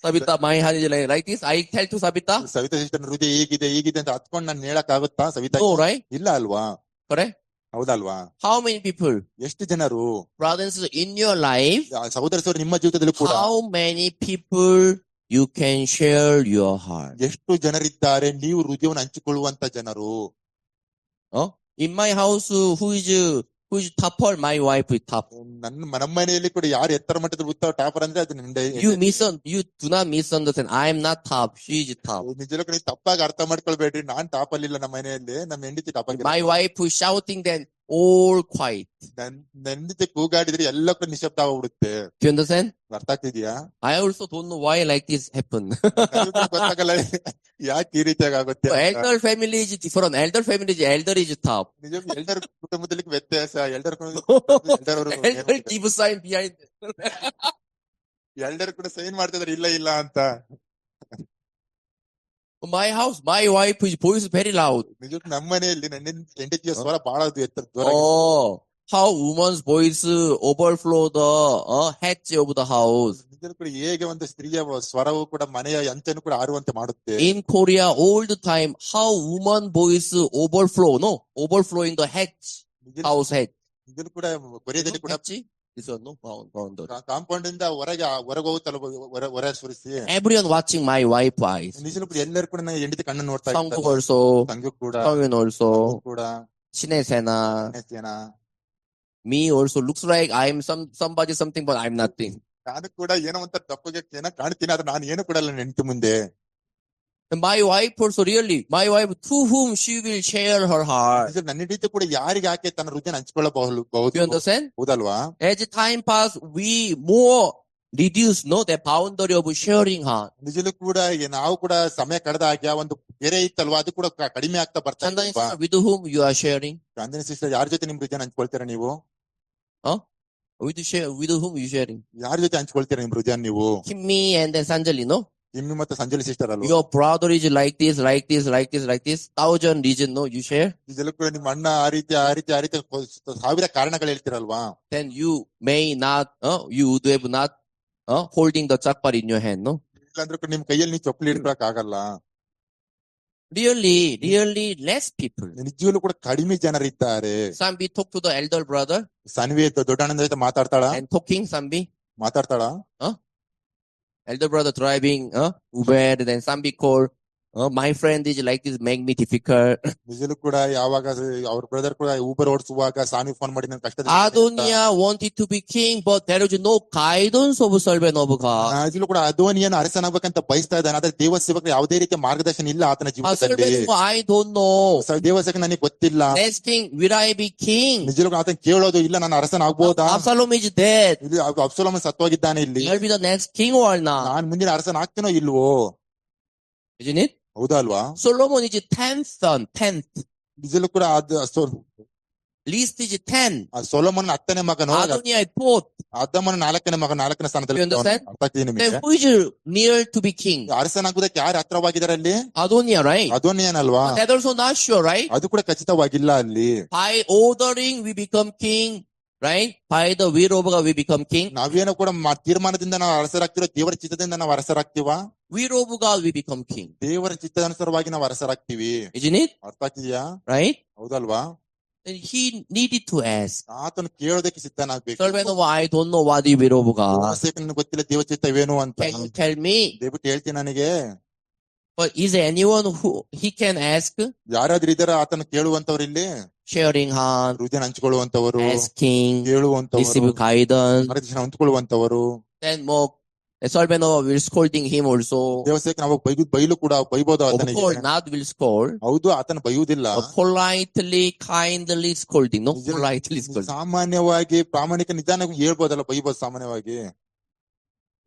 Sabita, my heart is like this. I tell to Sabita. Savita sister ಹೃದಯ ಹೀಗಿದೆ ಅಂತ ಹತ್ಕೊಂಡು ನಾನು ಹೇಳಕ್ ಆಗುತ್ತಾ ಸವಿತಾ? No, right? ಇಲ್ಲ ಅಲ್ವಾ? Correct? ಹೌದಲ್ವಾ? How many people? ಎಷ್ಟು ಜನರು? Brothers, in your life, ಸಹೋದರ ನಿಮ್ಮ ಜೀವಿತದಲ್ಲಿ ಕೂಡ how many people you can share your heart? ಎಷ್ಟು ಜನರಿದ್ದಾರೆ ನೀವು ಹೃದಯವನ್ನು ಹಂಚಿಕೊಳ್ಳುವಂತ ಜನರು? In my house, who is topper? My wife is top. ನಮ್ಮ ಮನೆಯಲ್ಲಿ ಕೂಡ ಯಾರು ಎತ್ತರ ಮಟ್ಟದ ಉತ್ತರ ಟಾಪರ್ ಅಂದ್ರೆ ಅದು ನಿಂದೆ. You do not misunderstand. I am not top. She is top. ನಿಜಕ್ಕೂ ನೀವು ತಪ್ಪಾಗಿ ಅರ್ಥ ಮಾಡ್ಕೊಳ್ಬೇಡ್ರಿ. ನಾನ್ ಟಾಪ್ ಅಲ್ಲಿಲ್ಲ ನಮ್ಮ ಮನೆಯಲ್ಲಿ, ನಮ್ಮ ಹೆಂಡತಿ ಟಾಪ್ ಆಗಿ. My wife is shouting then, all quiet. ನೆಂದಿದ್ದೆ ಕೂಗಾಡಿದ್ರೆ ಎಲ್ಲ ಕೂಡ ನಿಶಬ್ದ ಆಗ್ಬಿಡುತ್ತೆ. Do you understand? ಅರ್ಥ ಆಗ್ತಿದ್ಯಾ? I also don't know why like this happen. ನನಗೂ ಕೂಡ ಗೊತ್ತಾಗಲ್ಲ ಯಾಕೆ ಈ ರೀತಿಯಾಗಿ ಆಗುತ್ತೆ ಅಂತ. Elder family is different. Elder family is elder is top. ನಿಜ ಎಲ್ಡರ್ ಕುಟುಂಬದಲ್ಲಿ ವ್ಯತ್ಯಾಸ. Elder Elder give sign behind. Elder ಕೂಡ ಸೈನ್ ಮಾಡ್ತಿದಾರೆ ಇಲ್ಲ ಇಲ್ಲ ಅಂತ. My house, my wife, his voice is very loud. ನಿಜ ನಮ್ಮ ಮನೆಯಲ್ಲಿ ನನ್ನ ಹೆಂಡತಿಯ ಸ್ವರ ಬಹಳ ಎತ್ತರ ಜೋರ. Oh, how woman's voice overflow the hatch of the house. ನಿಜ ಕೂಡ ಹೇಗೆ ಒಂದು ಸ್ತ್ರೀಯ ಸ್ವರವು ಕೂಡ ಮನೆಯ ಅಂಚನ್ನು ಕೂಡ ಆರುವಂತೆ ಮಾಡುತ್ತೆ. In Korea, all the time, how woman voice overflowing the hatch, house hatch. ನಿಜ ಕೂಡ ಕೊರಿಯಾದಲ್ಲಿ ಕೂಡ This one, no, boundary. Compound ಇಂದ ಹೊರಗೆ ಹೋಗುತ್ತಲ್ಲ ಹೊರ ಸುರಿಸಿ. Everyone watching my wife eyes. ನಿಜ ಕೂಡ ಎಲ್ಲರೂ ಕೂಡ ಹೆಂಡತಿ ಕಣ್ಣನ್ನು ನೋಡ್ತಾ Sanguk ಇರ್ತಾರೆ. also, ಸಂಗು ಕೂಡ Sangwon also, ಕೂಡ Shinesena, me also looks like I'm somebody something, but I'm nothing. ನಾನು ಕೂಡ ಏನೋ ಒಂಥರ ತಪ್ಪಗೆ ಏನೋ ಕಾಣ್ತೀನಿ, ಆದ್ರೆ ನಾನು ಏನು ಕೂಡ ಅಲ್ಲ ಹೆಂಡತಿ ಮುಂದೆ. And my wife also really, my wife to whom she will share her heart. ನನ್ನ ಹೆಂಡತಿ ಕೂಡ ಯಾರಿಗೆ ಆಕೆ ತನ್ನ ಹೃದಯ ಹಂಚ್ಕೊಳ್ಳಬಹುದು. You understand? ಹೌದಲ್ವಾ? As time pass, we more reduce the boundary of sharing heart. ನಿಜಲೂ ಕೂಡ ನಾವು ಕೂಡ ಸಮಯ ಕಳೆದ ಹಾಗೆ ಆ ಒಂದು ಬೇರೆ ಇತ್ತಲ್ವಾ, ಅದು ಕೂಡ ಕಡಿಮೆ ಆಗ್ತಾ ಬರ್ತಾ ಇದೆ. With whom you are sharing? Chandana sister, ಯಾರ ಜೊತೆ ನಿಮ್ ಹೃದಯ ಹಂಚ್ಕೊಳ್ತೀರಾ ನೀವು? With whom you sharing? ಯಾರ ಜೊತೆ ಹಂಚ್ಕೊಳ್ತೀರಾ ನಿಮ್ ಹೃದಯ ನೀವು? Kimmy and then Sanjali, no? ಕಿಮ್ಮಿ ಮತ್ತೆ ಸಂಜಲಿ ಸಿಸ್ಟರ್ ಅಲ್ವಾ? Your brother is like this, like this, like this, like this. 1000 reason, no? You share? ಇದೆಲ್ಲ ಕೂಡ ನಿಮ್ಮ ಅಣ್ಣ ಆ ರೀತಿ ಸಾವಿರ ಕಾರಣಗಳು ಹೇಳ್ತಿರಲ್ವಾ? Then you may not, you have not holding the chakpar in your hand, no? ಇಲ್ಲಾಂದ್ರೆ ಕೂಡ ನಿಮ್ ಕೈಯಲ್ಲಿ ನೀವು ಚಪ್ಪಲಿ ಹಿಡ್ಕೊಳಕ್ ಆಗಲ್ಲ. Really less people. ನಿಜವಲ್ಲೂ ಕೂಡ ಕಡಿಮೆ ಜನರಿದ್ದಾರೆ. Sambi talk to the elder brother. Sanvi ದೊಡ್ಡಣ್ಣನ ಜೊತೆ ಮಾತಾಡ್ತಾಳ? And talking Sambi. ಮಾತಾಡ್ತಾಳ? Elder brother driving Uber, then Sambi call. My friend is like this, make me difficult. ನಿಜಲು ಕೂಡ ಯಾವಾಗ ಅವ್ರ ಬ್ರದರ್ ಕೂಡ ಊಬರ್ ಓಡಿಸುವಾಗ ಸಾನಿ ಫೋನ್ ಮಾಡಿ ನನ್ನ ಕಷ್ಟ. Adoniah wanted to be king, but there is no guidance of servant of God. ನಿಜಲು ಕೂಡ ಅದೋನಿಯನು ಅರಸನಾಗಬೇಕಂತ ಬಯಸ್ತಾ ಇದ್ದಾನೆ, ಆದ್ರೆ ದೇವ ಸೇವಕರು ಯಾವುದೇ ರೀತಿಯ ಮಾರ್ಗದರ್ಶನ ಇಲ್ಲ ಆತನ ಜೀವಿತದಲ್ಲಿ. I don't know. ದೇವ ಸೇವಕ ನನಗೆ ಗೊತ್ತಿಲ್ಲ. Next king, will I be king? ನಿಜಲು ಆತನ ಕೇಳೋದು ಇಲ್ಲ, ನಾನು ಅರಸನಾಗ್ಬೋದಾ? Absalom is dead. ಇಲ್ಲಿ ಅಬ್ಸಲೋಮ ಸತ್ತೋಗಿದ್ದಾನೆ, ಇಲ್ಲಿ I'll be the next king or not? ನಾನು ಮುಂದಿನ ಅರಸನಾಗ್ತೀನೋ ಇಲ್ವೋ? Isn't it? ಹೌದಾ ಅಲ್ವಾ? Solomon is 10th son, 10th. ನಿಜಲು ಕೂಡ Least is 10. ಸೊಲೊಮೋನ್ 10ನೇ ಮಗನು, Adoniah is 4th. ಅದಮ್ಮನ 4ನೇ ಮಗ, 4ನೇ ಸ್ಥಾನದಲ್ಲಿ. ಅರ್ಥ ಆಗ್ತಿದೆ ನಿಮಗೆ? Then who is near to be king? ಅರಸನಾಗುವುದಕ್ಕೆ ಯಾರು ಹತ್ರವಾಗಿದ್ದಾರೆ ಅಲ್ಲಿ? Adoniah, right? ಅದೋನಿಯನಲ್ವಾ? But that also not sure, right? ಅದು ಕೂಡ ಖಚಿತವಾಗಿಲ್ಲ ಅಲ್ಲಿ. By ordering we become king, right? By the will of God we become king. ನಾವೇನೋ ಕೂಡ ತೀರ್ಮಾನದಿಂದ ನಾವು ಅರಸರಾಗ್ತಿರೋ, ದೇವರ ಚಿತ್ತದಿಂದ ನಾವು ಅರಸರಾಗ್ತೀವ? Will of God we become king. ದೇವರ ಚಿತ್ತದನುಸಾರವಾಗಿ ನಾವು ಅರಸರಾಗ್ತೀವಿ. Isn't it? ಅರ್ಥ ಆಗ್ತಿದ್ಯಾ? Right? ಹೌದಲ್ವಾ? And he needed to ask. ಆತನು ಕೇಳೋದಕ್ಕೆ ಸಿದ್ಧನಾಗ್ಬೇಕು. I don't know what the will of God. ಗೊತ್ತಿಲ್ಲ ದೇವ ಚಿತ್ತವೇನು ಅಂತ. Can you tell me? ದಯವಿಟ್ಟು ಹೇಳ್ತೀನಿ ನನಗೆ. But is there anyone who he can ask? ಯಾರಾದ್ರೂ ಇದಾರ ಆತನು ಕೇಳುವಂತವ್ರು ಇಲ್ಲಿ? Sharing hand, ಹೃದಯ ಹಂಚಿಕೊಳ್ಳುವಂತವರು, asking, ಕೇಳುವಂತವರು, receive guidance. ಮಾರ್ಗದರ್ಶನ ಹೊಂದ್ಕೊಳ್ಳುವಂತವರು. Then more Solomon will scolding him also. ದೇವಸ್ಥಾನಕ್ಕೆ ನಾವು ಬೈಲು ಕೂಡ ಬೈಬೋದು ಆತನಿಗೆ. Of course, not will scold. ಹೌದು, ಆತನ ಬೈಯುವುದಿಲ್ಲ. Politely, kindly scolding, no? Politely scolding. ಸಾಮಾನ್ಯವಾಗಿ ಪ್ರಾಮಾಣಿಕ ನಿಧಾನವಾಗಿ ಹೇಳ್ಬೋದಲ್ಲ, ಬೈಬೋದು ಸಾಮಾನ್ಯವಾಗಿ.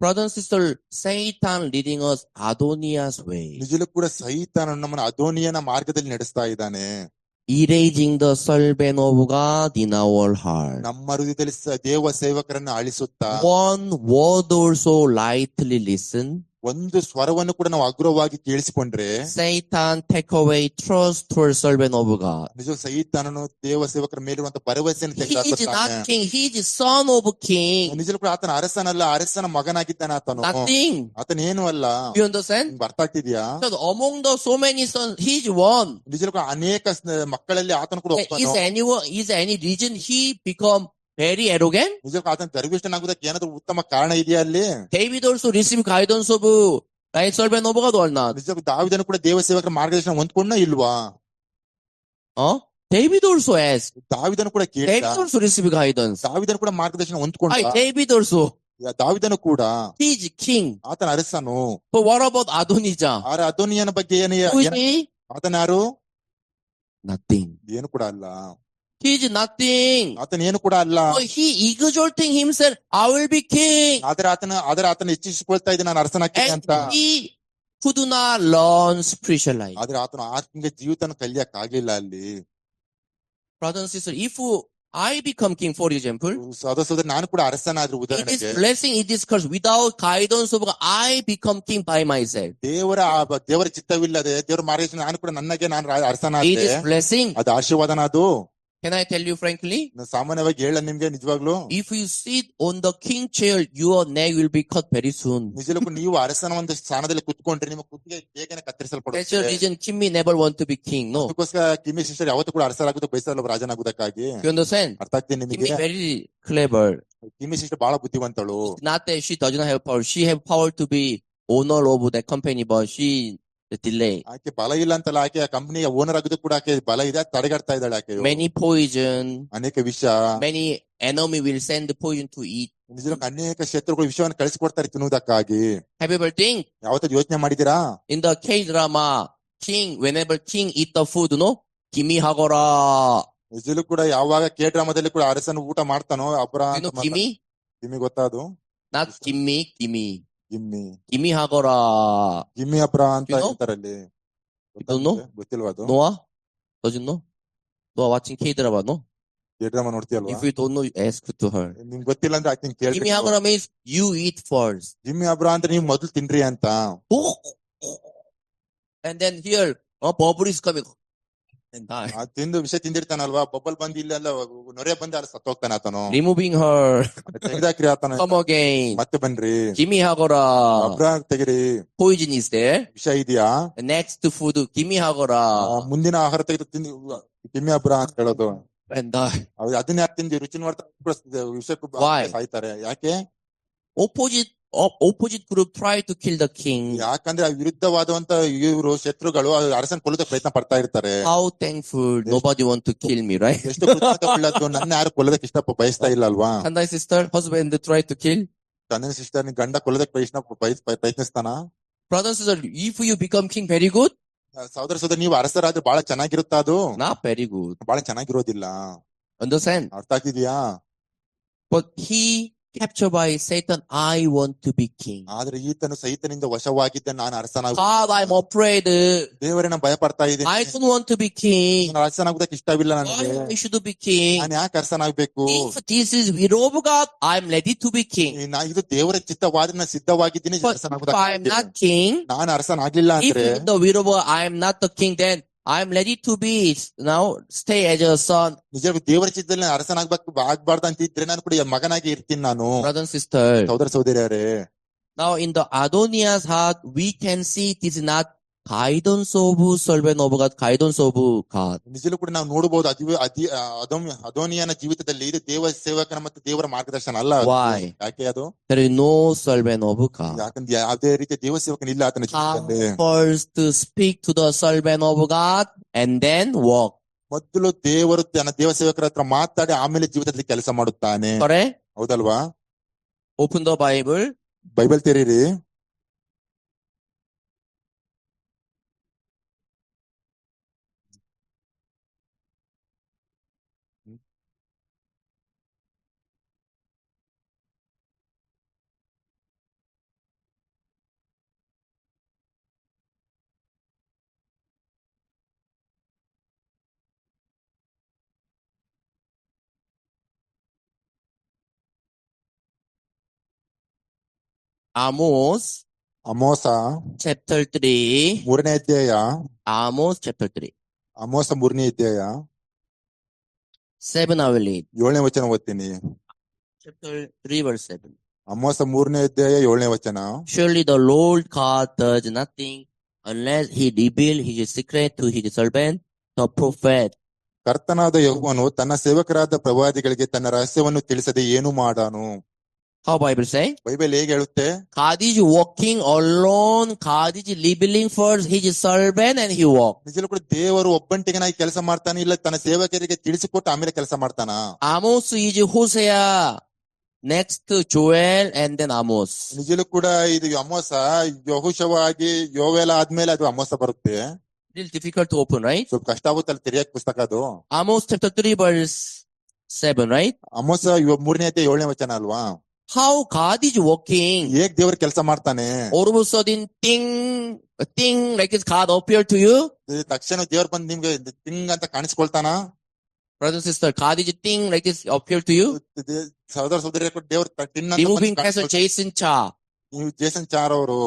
Brother and sister, Satan leading us Adoniah's way. ನಿಜಲೂ ಕೂಡ ಸೈತಾನ ನಮ್ಮನ್ನ ಅದೋನಿಯನ ಮಾರ್ಗದಲ್ಲಿ ನಡೆಸ್ತಾ ಇದ್ದಾನೆ. Erasing the servant of God in our heart. ನಮ್ಮ ಹೃದಯದಲ್ಲಿ ದೇವ ಸೇವಕರನ್ನು ಅಳಿಸುತ್ತಾ, One word also lightly listen. ಒಂದು ಸ್ವರವನ್ನು ಕೂಡ ನಾವು ಅಗ್ರವಾಗಿ ಕೇಳಿಸಿಕೊಂಡ್ರೆ, Satan take away trust towards servant of God. ನಿಜ ಸೈತಾನನು ದೇವ ಸೇವಕರ ಮೇಲಿರುವಂತ ಭರವಸೆಯನ್ನು He is ತೆಗೆದುಹಾಕುತ್ತಾನೆ. not king, he is son of king. ನಿಜ ಕೂಡ ಆತನ ಅರಸನಲ್ಲ, ಅರಸನ ಮಗನಾಗಿದ್ದಾನೆ ಆತನು. Nothing. ಆತನೇನು ಅಲ್ಲ. You understand? ಅರ್ಥ ಆಗ್ತಿದ್ಯಾ? So among the so many sons, he is one. ನಿಜ ಕೂಡ ಅನೇಕ ಮಕ್ಕಳಲ್ಲಿ ಆತನು ಕೂಡ ಒಬ್ಬನು. Is any reason he become very arrogant? ನಿಜ ಆತನ ಗರ್ವಿಷ್ಠನಾಗುವುದಕ್ಕೆ ಏನಾದ್ರು ಉತ್ತಮ ಕಾರಣ ಇದೆಯಾ ಅಲ್ಲಿ? David also received guidance of right servant of God or not? ನಿಜ ದಾವೀದನು ಕೂಡ ದೇವ ಸೇವಕರ ಮಾರ್ಗದರ್ಶನ ಹೊಂದ್ಕೊಂಡ ಇಲ್ವಾ? David also asked. ದಾವೀದನು ಕೂಡ ಕೇಳಿದ. David also received guidance. ದಾವೀದನು ಕೂಡ ಮಾರ್ಗದರ್ಶನ ಹೊಂದ್ಕೊಂಡ. David also. ದಾವೀದನು ಕೂಡ he is king. ಆತನ ಅರಸನು. But what about Adonijah? ಅದೋನಿಯನ ಬಗ್ಗೆ ಏನು? Who is he? ಆತನ ಯಾರು? Nothing. ಏನು ಕೂಡ ಅಲ್ಲ. He is nothing. ಆತನ ಏನು ಕೂಡ ಅಲ್ಲ. So he exalting himself, I will be king. ಆದ್ರೆ ಆತನ ಹೆಚ್ಚಿಸಿಕೊಳ್ತಾ ಇದ್ದ ನಾನು ಅರಸನಾಗ್ತೀನಿ And ಅಂತ. he could not learn spiritual life. ಆದ್ರೆ ಆತನ ಆತ್ಮಿಕ ಜೀವಿತನ ಕಲಿಯಕ್ ಆಗ್ಲಿಲ್ಲ ಅಲ್ಲಿ. Brothers and sisters, if I become king, for example, ಸಹೋದರ ನಾನು ಕೂಡ ಅರಸನಾದ್ರೂ it is ಉದಾಹರಣೆಗೆ blessing, it is curse. Without guidance of God, I become king by myself. ದೇವರ ಚಿತ್ತವಿಲ್ಲದೆ ದೇವರ ಮಾರ್ಗದರ್ಶನ ನಾನು ಕೂಡ ನಾನು It ಅರಸನಾದ್ರೆ is blessing. ಅದು ಆಶೀರ್ವಾದನ ಅದು. Can I tell you frankly? ನಾನು ಸಾಮಾನ್ಯವಾಗಿ ಹೇಳ ನಿಮ್ಗೆ ನಿಜವಾಗ್ಲು, If you sit on the king chair, your neck will be cut very soon. ನಿಜಕ್ಕೂ ನೀವು ಅರಸನ ಒಂದು ಸ್ಥಾನದಲ್ಲಿ ಕುತ್ಕೊಂಡ್ರೆ ನಿಮ್ಮ ಕುತ್ತಿಗೆ ಬೇಗನೆ That's the ಕತ್ತರಿಸಲ್ಪಡುತ್ತೆ. reason Kimmy never want to be king. No. ಅದಕ್ಕೋಸ್ಕರ ಕಿಮ್ಮಿ ಸಿಸ್ಟರ್ ಯಾವತ್ತೂ ಕೂಡ ಅರಸರಾಗುತ್ತ ಬಯಸಲ್ಲ ರಾಜನಾಗುವುದಕ್ಕಾಗಿ. You understand? ಅರ್ಥ ಆಗ್ತೀನಿ ನಿಮಗೆ. Kimmy very clever. ಕಿಮ್ಮಿ ಸಿಸ್ಟರ್ ಬಹಳ ಬುದ್ಧಿವಂತಳು. Not that she doesn't have power. She have power to be owner of that company, but she delay. ಆಕೆ ಬಲ ಇಲ್ಲ ಅಂತಲ್ಲ, ಆಕೆ ಆ ಕಂಪನಿಯ ಓನರ್ ಆಗೋದು ಕೂಡ ಆಕೆ ಬಲ ಇದೆ, ತಡೆಗಟ್ತಾ ಇದ್ದಾಳೆ ಆಕೆ. Many poison. ಅನೇಕ ವಿಷ. Many enemy will send the poison to eat. ನಿಜಕ್ಕೂ ಅನೇಕ ಶತ್ರುಗಳು ವಿಷಯವನ್ನು ಕಳಿಸಿಕೊಡ್ತಾರೆ ತಿನ್ನುವುದಕ್ಕಾಗಿ. Have you ever think? ಯಾವತ್ತೂ ಯೋಚನೆ ಮಾಡಿದೀರಾ? In the K-drama, whenever king eat the food, no? Kimi hagora. ನಿಜಲ್ಲೂ ಕೂಡ ಯಾವಾಗ ಕೆ ಡ್ರಾಮಾದಲ್ಲಿ ಕೂಡ ಅರಸನ ಊಟ ಮಾಡ್ತಾನೋ ಅಪರ You know Kimi? ಗಿಮ್ಮಿ ಗೊತ್ತಾದು? Not Kimi, Kimi. ಗಿಮ್ಮಿ Kimi hagora. ಗಿಮ್ಮಿ ಅಪರ ಅಂತ You know? ಹೇಳ್ತಾರಲ್ಲಿ. don't know? ಗೊತ್ತಿಲ್ವಾ ಅದು? Noah? Doesn't know? Noah watching K-drama, no? K drama ನೋಡ್ತೀಯಲ್ವಾ? If you don't know, you ask to her. ನಿಮ್ಗೆ ಗೊತ್ತಿಲ್ಲ ಅಂದ್ರೆ ಆಕೆ Kimi ಕೇಳಿ. hagora means you eat first. ಗಿಮ್ಮಿ ಅಬ್ರ ಅಂದ್ರೆ ನೀವು ಮೊದಲು ತಿನ್ರಿ ಅಂತ. And then here, bubble is coming. And die. ತಿಂದು ವಿಷ ತಿಂದಿರ್ತಾನಲ್ವಾ, ಬಬ್ಬಲ್ ಬಂದು ಇಲ್ಲೆಲ್ಲ ನೊರೆ ಬಂದು ಅಲ್ಲಿ ಸತ್ತೋಗ್ತಾನೆ ಆತನು. Removing her. ತೆಗೆದಾಕ್ರಿ ಆತನ. Come again. ಮತ್ತೆ ಬನ್ರಿ. Kimi hagora. ಅಬ್ರ ತೆಗಿರಿ. Poison is there. ವಿಷ ಇದೆಯಾ? Next food, Kimi hagora. ಮುಂದಿನ ಆಹಾರ ತೆಗೆದು ತಿಂದು ಗಿಮ್ಮಿ ಅಬ್ರ ಅಂತ ಹೇಳೋದು. And die. ಅದನ್ನ ಯಾಕೆ ತಿಂದಿ ರುಚಿ ನೋಡ್ತಾ ವಿಷಕ್ಕೂ Why? ಸಾಯ್ತಾರೆ. ಯಾಕೆ? Opposite group try to kill the king. ಯಾಕಂದ್ರೆ ವಿರುದ್ಧವಾದಂತ ಇವರು ಶತ್ರುಗಳು ಅರಸನ್ ಕೊಲ್ಲೋದಕ್ಕೆ ಪ್ರಯತ್ನ ಪಡ್ತಾ ಇರ್ತಾರೆ. How thankful nobody want to kill me, right? ಎಷ್ಟು ಕೃತಜ್ಞತೆ, ನನ್ನ ಯಾರು ಕೊಲ್ಲೋದಕ್ಕೆ ಬಯಸ್ತಾ ಇಲ್ಲ ಅಲ್ವಾ? And my sister, husband try to kill. ತನ್ನ ಸಿಸ್ಟರ್ ಗಂಡ ಕೊಲ್ಲೋದಕ್ಕೆ ಪ್ರಯತ್ನಿಸ್ತಾನ. Brothers and sisters, if you become king, very good. ಸಹೋದರ ನೀವು ಅರಸರಾದ್ರೆ ಬಹಳ ಚೆನ್ನಾಗಿರುತ್ತಾ? ಅದು Not very good. ಬಹಳ ಚೆನ್ನಾಗಿರೋದಿಲ್ಲ. Understand? ಅರ್ಥ ಆಗ್ತಿದ್ಯಾ? But he captured by Satan, I want to be king. ಆದ್ರೆ ಈತನು ಸೈತನಿಂದ ವಶವಾಗಿದ್ದ ನಾನು ಅರಸನಾಗ. God, I'm afraid. ದೇವರೇ ನಾನು ಭಯ ಪಡ್ತಾ ಇದ್ದೀನಿ. I don't want to be king. ನಾನು ಅರಸನಾಗುದಕ್ಕೆ ಇಷ್ಟವಿಲ್ಲ ನನಗೆ. Why I should be king? ನಾನು ಯಾಕೆ ಅರಸನಾಗ್ಬೇಕು? If this is will of God, I'm ready to be king. ಇದು ದೇವರ ಚಿತ್ತವಾದ ನಾನು ಸಿದ್ಧವಾಗಿದ್ದೀನಿ But if I'm not king, ನಾನು ಅರಸನಾಗ್ಲಿಲ್ಲ if ಅಂದ್ರೆ, the will of God, I'm not the king, then I'm ready to be now stay as a son. ನಿಜ ದೇವರ ಚಿತ್ತದಲ್ಲಿ ಆಗ್ಬಾರ್ದು ಅಂತ ಇದ್ರೆ ನಾನು ಕೂಡ ಮಗನಾಗಿ ಇರ್ತೀನಿ ನಾನು. Brothers and sisters, ಸಹೋದರ ಸಹೋದರಿಯರೇ, now in the Adonias heart, we can see this is not guidance of servant of God, guidance of God. ನಿಜಲೂ ಕೂಡ ನಾವು ನೋಡಬಹುದು ಅದೋನಿಯನ ಜೀವಿತದಲ್ಲಿ ಇದು ದೇವ ಸೇವಕನ ಮತ್ತು ದೇವರ ಮಾರ್ಗದರ್ಶನ ಅಲ್ಲ. Why? ಯಾಕೆ ಅದು? There is no servant of God. ಯಾಕಂದ್ರೆ ಯಾವುದೇ ರೀತಿಯ ದೇವ ಸೇವಕನಿಲ್ಲ ಆತನ ಜೀವಿತದಲ್ಲಿ. First to speak to the servant of God and then walk. ಮೊದಲು ದೇವರು ತನ್ನ ದೇವ ಸೇವಕರ ಹತ್ರ ಮಾತಾಡಿ ಆಮೇಲೆ ಜೀವಿತದಲ್ಲಿ ಕೆಲಸ ಮಾಡುತ್ತಾನೆ. Correct? ಹೌದಲ್ವಾ? Open the Bible. ಬೈಬಲ್ ತೆರೀರಿ. Amos Amos chapter 3. ಮೂರನೇ ಅಧ್ಯಾಯ. Amos chapter 3. ಅಮೋಸ ಮೂರನೇ ಅಧ್ಯಾಯ 7 I will read. 7ನೇ ವಚನ ಓದ್ತೀನಿ. Chapter 3 verse 7. ಅಮೋಸ ಮೂರನೇ ಅಧ್ಯಾಯ 7ನೇ ವಚನ. Surely the Lord God does nothing unless he reveal his secret to his servant, the prophet. ಕರ್ತನಾದ ಯೆಹೋವನು ತನ್ನ ಸೇವಕರಾದ ಪ್ರವಾದಿಗಳಿಗೆ ತನ್ನ ರಹಸ್ಯವನ್ನು ತಿಳಿಸದೆ ಏನು ಮಾಡಾನು? How Bible say? ಬೈಬಲ್ ಹೇಗೆ ಹೇಳುತ್ತೆ? God is walking alone. God is revealing first his servant and he walk. ನಿಜಕ್ಕೂ ಕೂಡ ದೇವರು ಒಬ್ಬಂಟಿಗನಾಗಿ ಕೆಲಸ ಮಾಡ್ತಾನೆ, ಇಲ್ಲ ತನ್ನ ಸೇವಕರಿಗೆ ತಿಳಿಸಿಕೊಟ್ಟು ಆಮೇಲೆ ಕೆಲಸ ಮಾಡ್ತಾನ? Amos is Hosea, next Joel and then Amos. ನಿಜಕ್ಕೂ ಕೂಡ ಇದು ಅಮೋಸ ಯೆಹೋಶುವ ಆಗಿ ಯೋವೇಲ ಆದ್ಮೇಲೆ ಅದು ಅಮೋಸ ಬರುತ್ತೆ. Little difficult to open, right? ಸ್ವಲ್ಪ ಕಷ್ಟ ಆಗುತ್ತಲ್ಲ ತೆರೆಯಕ್ ಪುಸ್ತಕ ಅದು. Amos chapter 3 verse 7, right? ಅಮೋಸ 3ನೇ ಅಧ್ಯಾಯ 7ನೇ ವಚನ ಅಲ್ವಾ? How God is working. ಹೇಗ್ ದೇವ್ರ ಕೆಲಸ ಮಾಡ್ತಾನೆ. All of a sudden, a thing like this God appeared to you. ತಕ್ಷಣ ದೇವ್ರ ಬಂದು ನಿಮ್ಗೆ ತಿಂಗ್ ಅಂತ ಕಾಣಿಸ್ಕೊಳ್ತಾನ. Brother and sister, God is a thing like this appeared to you. ಸಹೋದರ ಸಹೋದರಿ ದೇವ್ರ Removing Pastor Jason Cha. ನೀವು ಜೇಸನ್ ಚಾರ್ ಅವರು.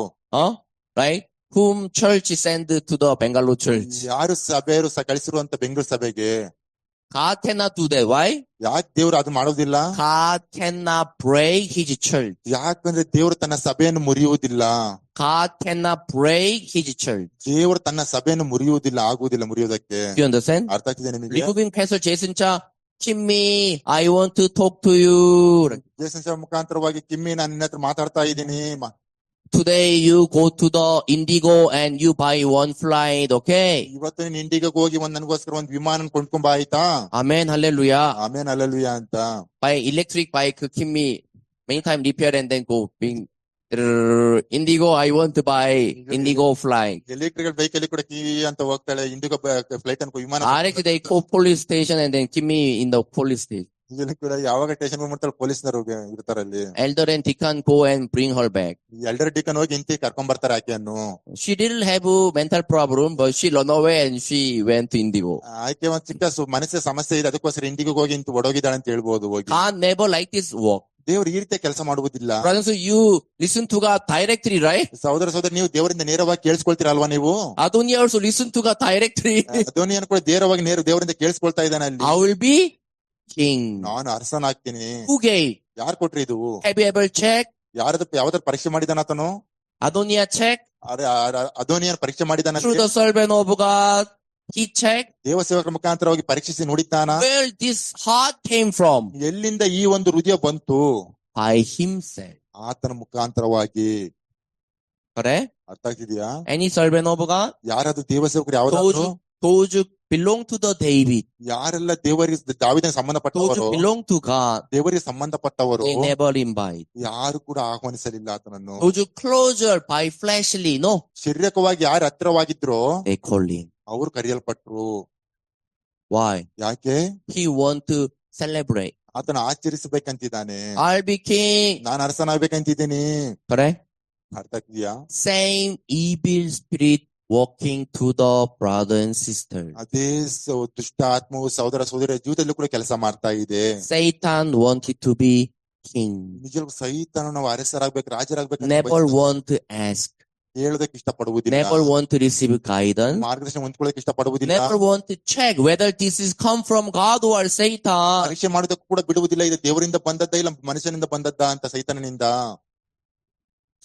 Right? Whom church sent to the Bangalore church. ಯಾರು ಸಭೆಯರು ಕಳಿಸಿರುವಂತ ಬೆಂಗಳೂರು ಸಭೆಗೆ. God cannot do that. Why? ಯಾಕೆ ದೇವ್ರು ಅದು ಮಾಡೋದಿಲ್ಲ? God cannot break his church. ಯಾಕಂದ್ರೆ ದೇವ್ರು ತನ್ನ ಸಭೆಯನ್ನು ಮುರಿಯುವುದಿಲ್ಲ. God cannot break his church. ದೇವರು ತನ್ನ ಸಭೆಯನ್ನು ಮುರಿಯುವುದಿಲ್ಲ, ಆಗುವುದಿಲ್ಲ ಮುರಿಯೋದಕ್ಕೆ. You understand? ಅರ್ಥ ಆಗ್ತಿದೆ ನಿಮಗೆ? Removing Pastor Jason Cha, Kimmy, I want to talk to you. Jason ಚಾರ್ ಮುಖಾಂತರವಾಗಿ ಕಿಮ್ಮಿ ನಾನು ನಿನ್ನ ಹತ್ರ ಮಾತಾಡ್ತಾ ಇದ್ದೀನಿ. Today you go to the Indigo and you buy one flight, okay? ಇವತ್ತು ನೀನು ಇಂಡಿಗೋಗೆ ಹೋಗಿ ನನಗೋಸ್ಕರ ಒಂದು ವಿಮಾನ ಕೊಂಡ್ಕೊಂಬ ಆಯ್ತಾ? Amen, hallelujah. ಆಮೇನ್ ಹಲ್ಲೆಲೂಯಾ ಅಂತ. Buy electric bike, Kimmy, many time repair and then go bring Indigo. I want to buy Indigo flight. Electrical bike ಅಲ್ಲಿ ಕೂಡ ಕಿವಿ ಅಂತ ಹೋಗ್ತಾಳೆ. ಇಂಡಿಗೋ ಫ್ಲೈಟ್ ಅನ್ಕೋ ವಿಮಾನ. Directly they go police station and then Kimmy in the police station. ಇಲ್ಲಿ ಕೂಡ ಯಾವಾಗ station ಮಾಡ್ತಾಳೆ ಪೊಲೀಸ್ನರು ಇರ್ತಾರಲ್ಲಿ. Elder and deacon go and bring her back. Elder deacon ಹೋಗಿ ಇಂತಿ ಕರ್ಕೊಂಡ್ ಬರ್ತಾರೆ ಆಕೆಯನ್ನು. She didn't have a mental problem, but she ran away and she went to Indigo. ಆಕೆ ಒಂದ್ ಚಿಕ್ಕ ಮನಸ್ಸಿನ ಸಮಸ್ಯೆ ಇದೆ, ಅದಕ್ಕೋಸ್ಕರ ಇಂಡಿಗೋಗೆ ಹೋಗಿ ಇಂತ ಒಡೋಗಿದ್ದಾಳೆ ಅಂತ ಹೇಳ್ಬೋದು. ಹೋಗಿ God never like this work. ದೇವ್ರು ಈ ರೀತಿ ಕೆಲಸ ಮಾಡುವುದಿಲ್ಲ. Brothers, you listen to God directly, right? ಸಹೋದರ ಸಹೋದರಿ ನೀವು ದೇವರಿಂದ ನೇರವಾಗಿ ಕೇಳಿಸ್ಕೊಳ್ತೀರಾ ಅಲ್ವಾ ನೀವು? Adoniya also listen to God directly. ಅದೋನಿಯನ್ ಕೂಡ ನೇರವಾಗಿ ದೇವರಿಂದ ಕೇಳಿಸ್ಕೊಳ್ತಾ ಇದ್ದಾನೆ ಅಲ್ಲಿ. I will be king. ನಾನು ಅರಸನಾಗ್ತೀನಿ. Who gave? ಯಾರು ಕೊಟ್ರಿ ಇದು? Have you ever checked? ಯಾವ್ದಾದ್ರು ಪರೀಕ್ಷೆ ಮಾಡಿದಾನ ಆತನು? Adoniya check. ಅದೋನಿಯನ್ ಪರೀಕ್ಷೆ ಮಾಡಿದಾನ. Through the servant of God, he checked. ದೇವ ಸೇವಕರ ಮುಖಾಂತರವಾಗಿ ಪರೀಕ್ಷಿಸಿ ನೋಡಿದ್ದಾನ. Where this heart came from? ಎಲ್ಲಿಂದ ಈ ಒಂದು ಹೃದಯ ಬಂತು? By himself. ಆತನ ಮುಖಾಂತರವಾಗಿ. Correct? ಅರ್ಥ ಆಗ್ತಿದ್ಯಾ? Any servant of God? ಯಾರಾದ್ರೂ ದೇವ ಸೇವಕರು ಯಾವ್ದಾದ್ರು? Those who belong to the David. ಯಾರೆಲ್ಲ ದೇವರಿಗೆ ದಾವಿದನಿಗೆ ಸಂಬಂಧಪಟ್ಟವರು, those who belong to God, ದೇವರಿಗೆ ಸಂಬಂಧಪಟ್ಟವರು, they never invite. ಯಾರು ಕೂಡ ಆಹ್ವಾನಿಸಲಿಲ್ಲ ಆತನನ್ನು. those who closer by fleshly, no, ಶಾರೀರಿಕವಾಗಿ ಯಾರು ಹತ್ತಿರವಾಗಿದ್ರೋ they call him. ಅವರು ಕರೆಯಲ್ಪಟ್ರು. Why? ಯಾಕೆ? He want to celebrate. ಆತನ ಆಚರಿಸಬೇಕಂತಿದ್ದಾನೆ. I'll be king. ನಾನು ಅರಸನಾಗಬೇಕಂತಿದ್ದೀನಿ. Correct? ಅರ್ಥ ಆಗ್ತಿದ್ಯಾ? Same evil spirit walking to the brother and sister. ಅದೇ ದುಷ್ಟ ಆತ್ಮವು ಸಹೋದರ ಸಹೋದರಿಯ ಜೀವಿತದಲ್ಲೂ ಕೂಡ ಕೆಲಸ ಮಾಡ್ತಾ ಇದೆ. Satan wanted to be king. ನಿಜವಾಗ್ಲೂ ಸೈತಾನನು ನಾವು ಅರಸರಾಗಬೇಕು, ರಾಜರಾಗಬೇಕು. Never want to ask. ಹೇಳೋದಕ್ಕೆ ಇಷ್ಟಪಡುವುದಿಲ್ಲ. Never want to receive guidance. ಮಾರ್ಗದರ್ಶನ ಹೊಂದ್ಕೊಳ್ಳೋಕೆ ಇಷ್ಟಪಡುವುದಿಲ್ಲ. Never want to check whether this is come from God or Satan. ಪರೀಕ್ಷೆ ಮಾಡೋದಕ್ಕೂ ಕೂಡ ಬಿಡುವುದಿಲ್ಲ. ಇದು ದೇವರಿಂದ ಬಂದದ್ದ ಇಲ್ಲ ಮನುಷ್ಯನಿಂದ ಬಂದದ್ದ ಅಂತ, ಸೈತಾನನಿಂದ.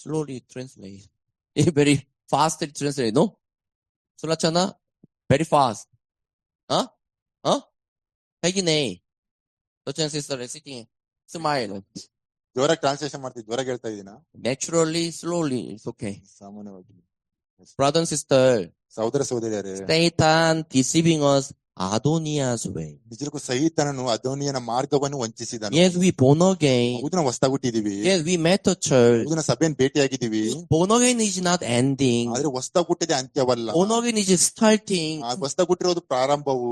Slowly translate. Very fast translate, no? Sulachana, very fast. ಹೇಗಿನೇ? Brothers and sisters sitting, smile. ಜೋರಾಗಿ ಟ್ರಾನ್ಸ್ಲೇಷನ್ ಮಾಡ್ತೀವಿ, ಜೋರಾಗಿ ಹೇಳ್ತಾ ಇದೀನಾ? Naturally, slowly, it's okay. ಸಾಮಾನ್ಯವಾಗಿ. Brothers and sisters, ಸಹೋದರ ಸಹೋದರಿಯರೇ, Satan deceiving us Adoniya's way. ನಿಜಕ್ಕೂ ಸೈತಾನನು ಅದೋನಿಯನ ಮಾರ್ಗವನ್ನು ವಂಚಿಸಿದನು. Yes, we born again. ಹೌದು, ನಾವು ಹೊಸದಾಗಿ ಹುಟ್ಟಿದೀವಿ. Yes, we met a church. ಹೌದು, ನಾವು ಸಭೆಯನ್ನು ಭೇಟಿಯಾಗಿದ್ದೀವಿ. Born again is not ending. ಆದ್ರೆ ಹೊಸದಾಗಿ ಹುಟ್ಟಿದೆ ಅಂತ್ಯವಲ್ಲ. Born again is starting. ಹೊಸದಾಗಿ ಹುಟ್ಟಿರೋದು ಪ್ರಾರಂಭವು.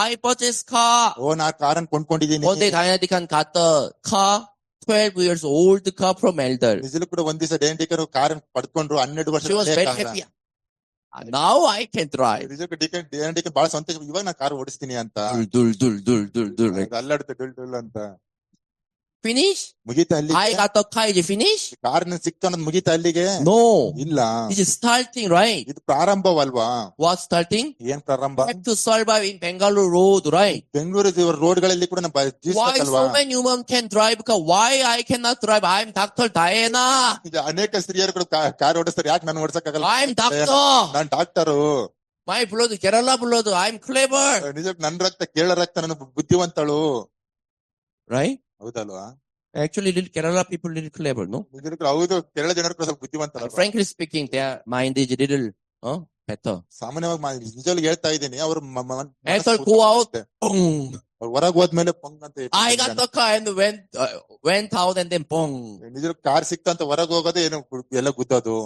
I purchased car. ನಾ ಕಾರನ್ನು ಕೊಂಡ್ಕೊಂಡಿದ್ದೀನಿ. One day Dynadikan got the car, 12 years old car from elder. ನಿಜಕ್ಕೂ ಕೂಡ ಒಂದ್ ದಿವಸ ಡೇಂಡಿಕರು ಕಾರನ್ನು ಪಡ್ಕೊಂಡ್ರು, 12 ವರ್ಷ. She was very happy. Now I can drive. ನಿಜಕ್ಕೂ ಬಹಳ ಸಂತೋಷ, ಇವಾಗ ನಾ ಕಾರ್ ಓಡಿಸ್ತೀನಿ ಅಂತ. ಅಲ್ಲಾಡುತ್ತೆ ಡುಲ್ ಡುಲ್ ಅಂತ. Finish? ಮುಗೀತಾ ಅಲ್ಲಿ? I got the car, is it finish? Car ಸಿಕ್ತು ಅನ್ನೋದು ಮುಗೀತಾ ಅಲ್ಲಿಗೆ? No. ಇಲ್ಲ. It is starting, right? ಇದು ಪ್ರಾರಂಭವಲ್ವಾ? What starting? ಏನ್ ಪ್ರಾರಂಭ? Have to survive in Bangalore road, right? Bengaluru road ಗಳಲ್ಲಿ ಕೂಡ Why so many women can drive? Because why I cannot drive? I am Dr. Diana. ಅನೇಕ ಸ್ತ್ರೀಯರು ಕೂಡ ಕಾರ್ ಓಡಿಸ್ತಾರೆ, ಯಾಕೆ ನಾನು ಓಡಿಸಕ್ಕಾಗಲ್ಲ? I am doctor. Non doctor. My blood, Kerala blood. I am clever. ನಿಜ ನನ್ ರಕ್ತ ಕೇರಳ ರಕ್ತ, ನಾನು ಬುದ್ಧಿವಂತಳು. Right? ಹೌದಲ್ವಾ? Actually, little Kerala people little clever, no? ಹೌದು, ಕೇರಳ ಜನರು ಕೂಡ ಸ್ವಲ್ಪ ಬುದ್ಧಿವಂತರು. Frankly speaking, their mind is little better. ಸಾಮಾನ್ಯವಾಗಿ ನಿಜವಾಗ್ಲೂ ಹೇಳ್ತಾ ಇದ್ದೀನಿ, ಅವರು go out. ಹೊರಗೆ ಹೋದ್ಮೇಲೆ ಪೊಂಗ್ ಅಂತ. I got the car and went out and then pong. ನಿಜ ಕಾರ್ ಸಿಕ್ತ ಅಂತ ಹೊರಗೆ ಹೋಗೋದೇ ಏನು ಎಲ್ಲ ಗುದ್ದೋದು.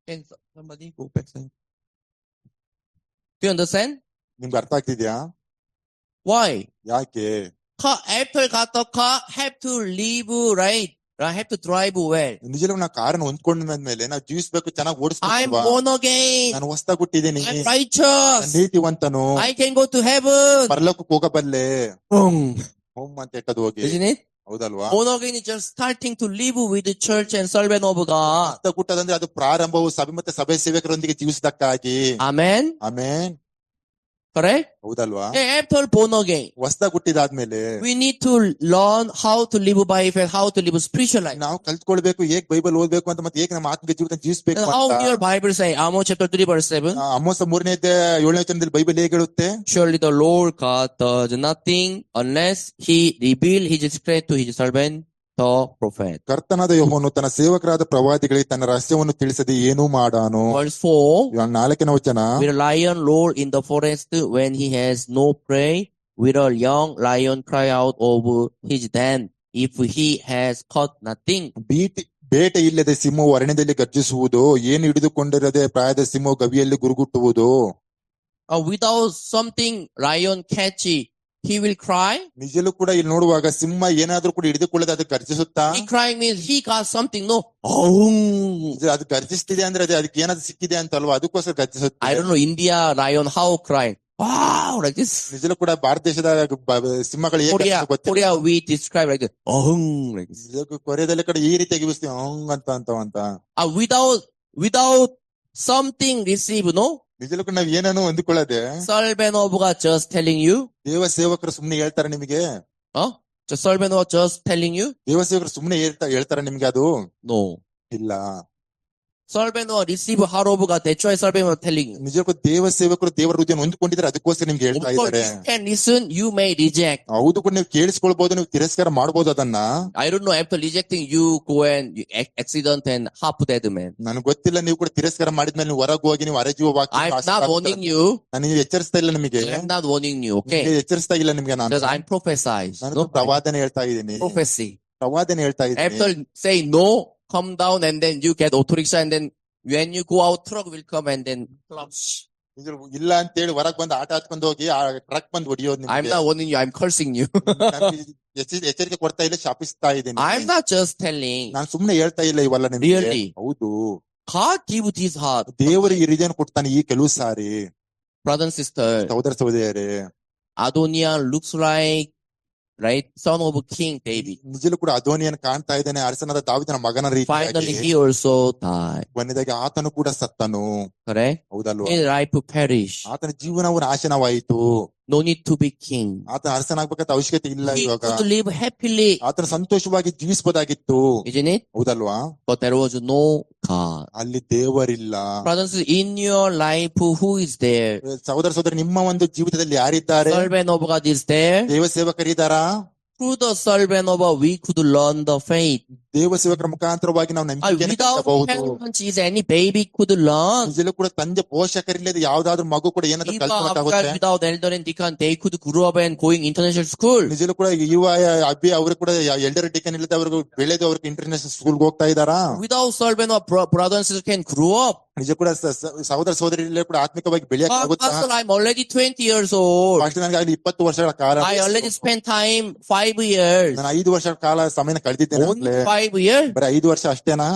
Can somebody go back? Do you understand? ನಿಮ್ಗೆ ಅರ್ಥ ಆಗ್ತಿದ್ಯಾ? Why? ಯಾಕೆ? After got the car, have to leave right. Have to drive well. ನಿಜವಾಗ್ಲೂ ನಾವು ಕಾರನ್ನ ಹೊಂದ್ಕೊಂಡ್ಮೇಲೆ ನಾವು ಜೀವಿಸ್ಬೇಕು, ಚೆನ್ನಾಗಿ I'm ಓಡಿಸ್ಬೇಕು. born again. ನಾನು ಹೊಸದಾಗಿ ಹುಟ್ಟಿದ್ದೀನಿ, I'm righteous. ನೀತಿವಂತನು, I can go to heaven. ಪರಲೋಕಕ್ಕೆ ಹೋಗಬಲ್ಲೆ Boom. ಹೋಮ್ ಅಂತ ಎಟ್ಟದು ಹೋಗಿ. Isn't it? ಹೌದಲ್ವಾ? Born again is just starting to live with the church and servant of God. ಹೊಸದಾಗಿ ಹುಟ್ಟೋದಂದ್ರೆ ಅದು ಪ್ರಾರಂಭವು ಸಭೆ ಮತ್ತೆ ಸಭೆ ಸೇವಕರೊಂದಿಗೆ ಜೀವಿಸಿದಕ್ಕಾಗಿ. Amen. ಆಮೆನ್. Correct? ಹೌದಲ್ವಾ? After born again, ಹೊಸದಾಗಿ ಹುಟ್ಟಿದಾದ್ಮೇಲೆ we need to learn how to live by faith, how to live spiritual life. ನಾವು ಕಲ್ತ್ಕೊಳ್ಬೇಕು, ಹೇಗ್ Bible ಓದ್ಬೇಕು ಅಂತ, ಮತ್ತೆ ಹೇಗ್ ನಮ್ಮ ಆತ್ಮಿಕ ಜೀವಿತ ಜೀವಿಸಬೇಕು And how your Bible say, Amos chapter 3 verse 7. ಅಮೋಸ 3ನೇ ಅಧ್ಯಾಯ 7ನೇ ವಚನದಲ್ಲಿ ಬೈಬಲ್ ಹೇಗೆ ಹೇಳುತ್ತೆ? Surely the Lord God does nothing unless he reveal his secret to his servant, the prophet. ಕರ್ತನಾದ ಯೆಹೋವನು ತನ್ನ ಸೇವಕರಾದ ಪ್ರವಾದಿಗಳಿಗೆ ತನ್ನ ರಹಸ್ಯವನ್ನು ತಿಳಿಸದೆ ಏನೂ ಮಾಡಾನು. Verse 4. 4ನೇ ವಚನ. Will a lion roar in the forest when he has no prey? Will a young lion cry out over his den if he has caught nothing? ಬೇಟೆ ಇಲ್ಲದೆ ಸಿಂಹವು ಅರಣ್ಯದಲ್ಲಿ ಗರ್ಜಿಸುವುದು, ಏನು ಹಿಡಿದುಕೊಂಡಿರದೆ ಪ್ರಾಯದ ಸಿಂಹವು ಗವಿಯಲ್ಲಿ ಗುರುಗುಟ್ಟುವುದು. Without something lion catchy, he will cry. ನಿಜಲ್ಲೂ ಕೂಡ ಇಲ್ಲಿ ನೋಡುವಾಗ ಸಿಂಹ ಏನಾದ್ರೂ ಕೂಡ ಹಿಡಿದುಕೊಳ್ಳದೆ ಅದು ಗರ್ಜಿಸುತ್ತಾ? He crying means he got something, no? ಅದು ಗರ್ಜಿಸ್ತಿದೆ ಅಂದ್ರೆ ಅದಕ್ಕೆ ಏನಾದ್ರು ಸಿಕ್ಕಿದೆ ಅಂತ ಅಲ್ವಾ, ಅದಕ್ಕೋಸ್ಕರ ಗರ್ಜಿಸುತ್ತೆ. I don't know India lion how crying. Wow, like this. ನಿಜಲ್ಲೂ ಕೂಡ ಭಾರತ ದೇಶದ ಸಿಂಹಗಳು Korea we describe like this. Like this. ಕೊರಿಯಾದಲ್ಲಿ ಕಡೆ ಈ ರೀತಿಯಾಗಿ ಅಂತ without something receive, no? ನಿಜಲ್ಲೂ ಕೂಡ ನಾವ್ ಏನನ್ನು ಹೊಂದಿಕೊಳ್ಳದೆ. Servant of God just telling you. ದೇವ ಸೇವಕರು ಸುಮ್ನೆ ಹೇಳ್ತಾರೆ ನಿಮಗೆ. Servant of God just telling you. ದೇವ ಸೇವಕರು ಸುಮ್ನೆ ಹೇಳ್ತಾರೆ ನಿಮ್ಗೆ ಅದು? No. ಇಲ್ಲ. Servant or receive heart of God. That's why servant was telling you. ನಿಜಕ್ಕೂ ದೇವ ಸೇವಕರು ದೇವರ ಹೃದಯವನ್ನು ಹೊಂದಿಕೊಂಡಿದ್ರೆ ಅದಕ್ಕೋಸ್ಕರ ನಿಮ್ಗೆ ಹೇಳ್ತಾ ಇದ್ದಾರೆ. You can listen, you may reject. ಹೌದು ಕೂಡ ನೀವು ಕೇಳಿಸ್ಕೊಳ್ಬಹುದು, ನೀವು ತಿರಸ್ಕಾರ ಮಾಡಬಹುದು ಅದನ್ನ. I don't know, after rejecting you go and you accident and half dead man. ನನಗೆ ಗೊತ್ತಿಲ್ಲ, ನೀವು ಕೂಡ ತಿರಸ್ಕಾರ ಮಾಡಿದ್ಮೇಲೆ ನೀವು ಹೊರಗೆ ಹೋಗಿ ನೀವು ಅರೆಜೀವ ವಾಕ್ಯ. I'm not warning you. ನಾನು ಎಚ್ಚರಿಸ್ತಾ ಇಲ್ಲ ನಿಮಗೆ. I'm not warning you, okay? ಎಚ್ಚರಿಸ್ತಾ ಇಲ್ಲ ನಿಮಗೆ ನಾನು. I'm prophesizing. ನಾನು ಪ್ರವಾದನೆ ಹೇಳ್ತಾ ಇದ್ದೀನಿ. Prophecy. ಪ್ರವಾದನೆ ಹೇಳ್ತಾ ಇದ್ದೀನಿ. After say no, come down and then you get auto-rickshaw and then when you go out, truck will come and then clutch. ಇಲ್ಲ ಅಂತ ಹೇಳಿ ಹೊರಗೆ ಬಂದು ಆಟ ಹತ್ಕೊಂಡು ಹೋಗಿ ಆ ಟ್ರಕ್ ಬಂದು ಹೊಡಿಯೋದು. I'm not warning you, I'm cursing you. ಎಚ್ಚರಿಕೆ ಕೊಡ್ತಾ ಇಲ್ಲ, ಶಾಪಿಸ್ತಾ ಇದ್ದೀನಿ. I'm not just telling. ನಾನು ಸುಮ್ನೆ ಹೇಳ್ತಾ ಇಲ್ಲ ಇವೆಲ್ಲ ನಿಮಗೆ. Really? ಹೌದು. God give this heart. ದೇವರು ಈ ಹೃದಯ ಕೊಡ್ತಾನೆ ಈ ಕೆಲವು ಸಾರಿ. Brother and sister. ಸಹೋದರ ಸಹೋದರಿಯರೇ, Adoniah looks like right son of King David. ನಿಜಲ್ಲೂ ಕೂಡ ಅದೋನಿಯನ್ನು ಕಾಣ್ತಾ ಇದ್ದಾನೆ, ಅರಸನಾದ ದಾವೀದನ ಮಗನ ರೀತಿಯಾಗಿ. Finally he also died. ಕೊನೆಯದಾಗಿ ಆತನು ಕೂಡ ಸತ್ತನು. Correct? ಹೌದಲ್ವಾ? His life to perish. ಆತನ ಜೀವನವು ನಾಶನವಾಯಿತು. No need to be king. ಆತನ ಅರಸನಾಗ್ಬೇಕಂತ ಅವಶ್ಯಕತೆ ಇಲ್ಲ. He ಇವಾಗ could live happily. ಆತನ ಸಂತೋಷವಾಗಿ ಜೀವಿಸಬಹುದಾಗಿತ್ತು. Isn't it? ಹೌದಲ್ವಾ? But there was no God. ಅಲ್ಲಿ ದೇವರಿಲ್ಲ. Brothers, in your life who is there? ಸಹೋದರ ಸಹೋದರಿ, ನಿಮ್ಮ ಒಂದು ಜೀವಿತದಲ್ಲಿ ಯಾರಿದ್ದಾರೆ? Servant of God is there. ದೇವ ಸೇವಕರಿದ್ದಾರಾ? Through the servant of God we could learn the faith. ದೇವ ಸೇವಕರ ಮುಖಾಂತರವಾಗಿ ನಾವು ನಂಬಿಕೆಯನ್ನು ಕಲಿಯಬಹುದು. Without parents is any baby could learn. ನಿಜಲ್ಲೂ ಕೂಡ ತಂದೆ ಪೋಷಕರಿಲ್ಲದೆ ಯಾವ್ದಾದ್ರು ಮಗು ಕೂಡ ಏನಾದ್ರು ಕಲ್ತ್ಕೊಳ್ಳೋಕ್ಕಾಗುತ್ತೆ. Without elder and deacon they could grow up and going international school. ನಿಜಲ್ಲೂ ಕೂಡ ಅಬ್ಬಿ ಅವರು ಕೂಡ ಎಲ್ಡರ್ ಡಿಕನ್ ಇಲ್ಲದೆ ಅವ್ರಿಗೆ ಬೆಳೆದು ಅವ್ರಿಗೆ ಇಂಟರ್ನ್ಯಾಷನಲ್ ಸ್ಕೂಲ್ಗೆ ಹೋಗ್ತಾ ಇದ್ದಾರಾ? Without servant of brother and sister can grow up. ನಿಜ ಕೂಡ ಸಹೋದರ ಸಹೋದರಿ ಕೂಡ ಆತ್ಮಿಕವಾಗಿ ಬೆಳೆಯಕ್ಕಾಗುತ್ತಾ? I'm already 20 years old. First ನನಗೆ 20 ವರ್ಷಗಳ ಕಾಲ. I already spent time 5 years. ನಾನು 5 ವರ್ಷಗಳ ಕಾಲ ಸಮಯನ ಕಳೆದಿದ್ದೇನೆ. Only 5 years? ಬರೀ 5 ವರ್ಷ ಅಷ್ಟೇನಾ?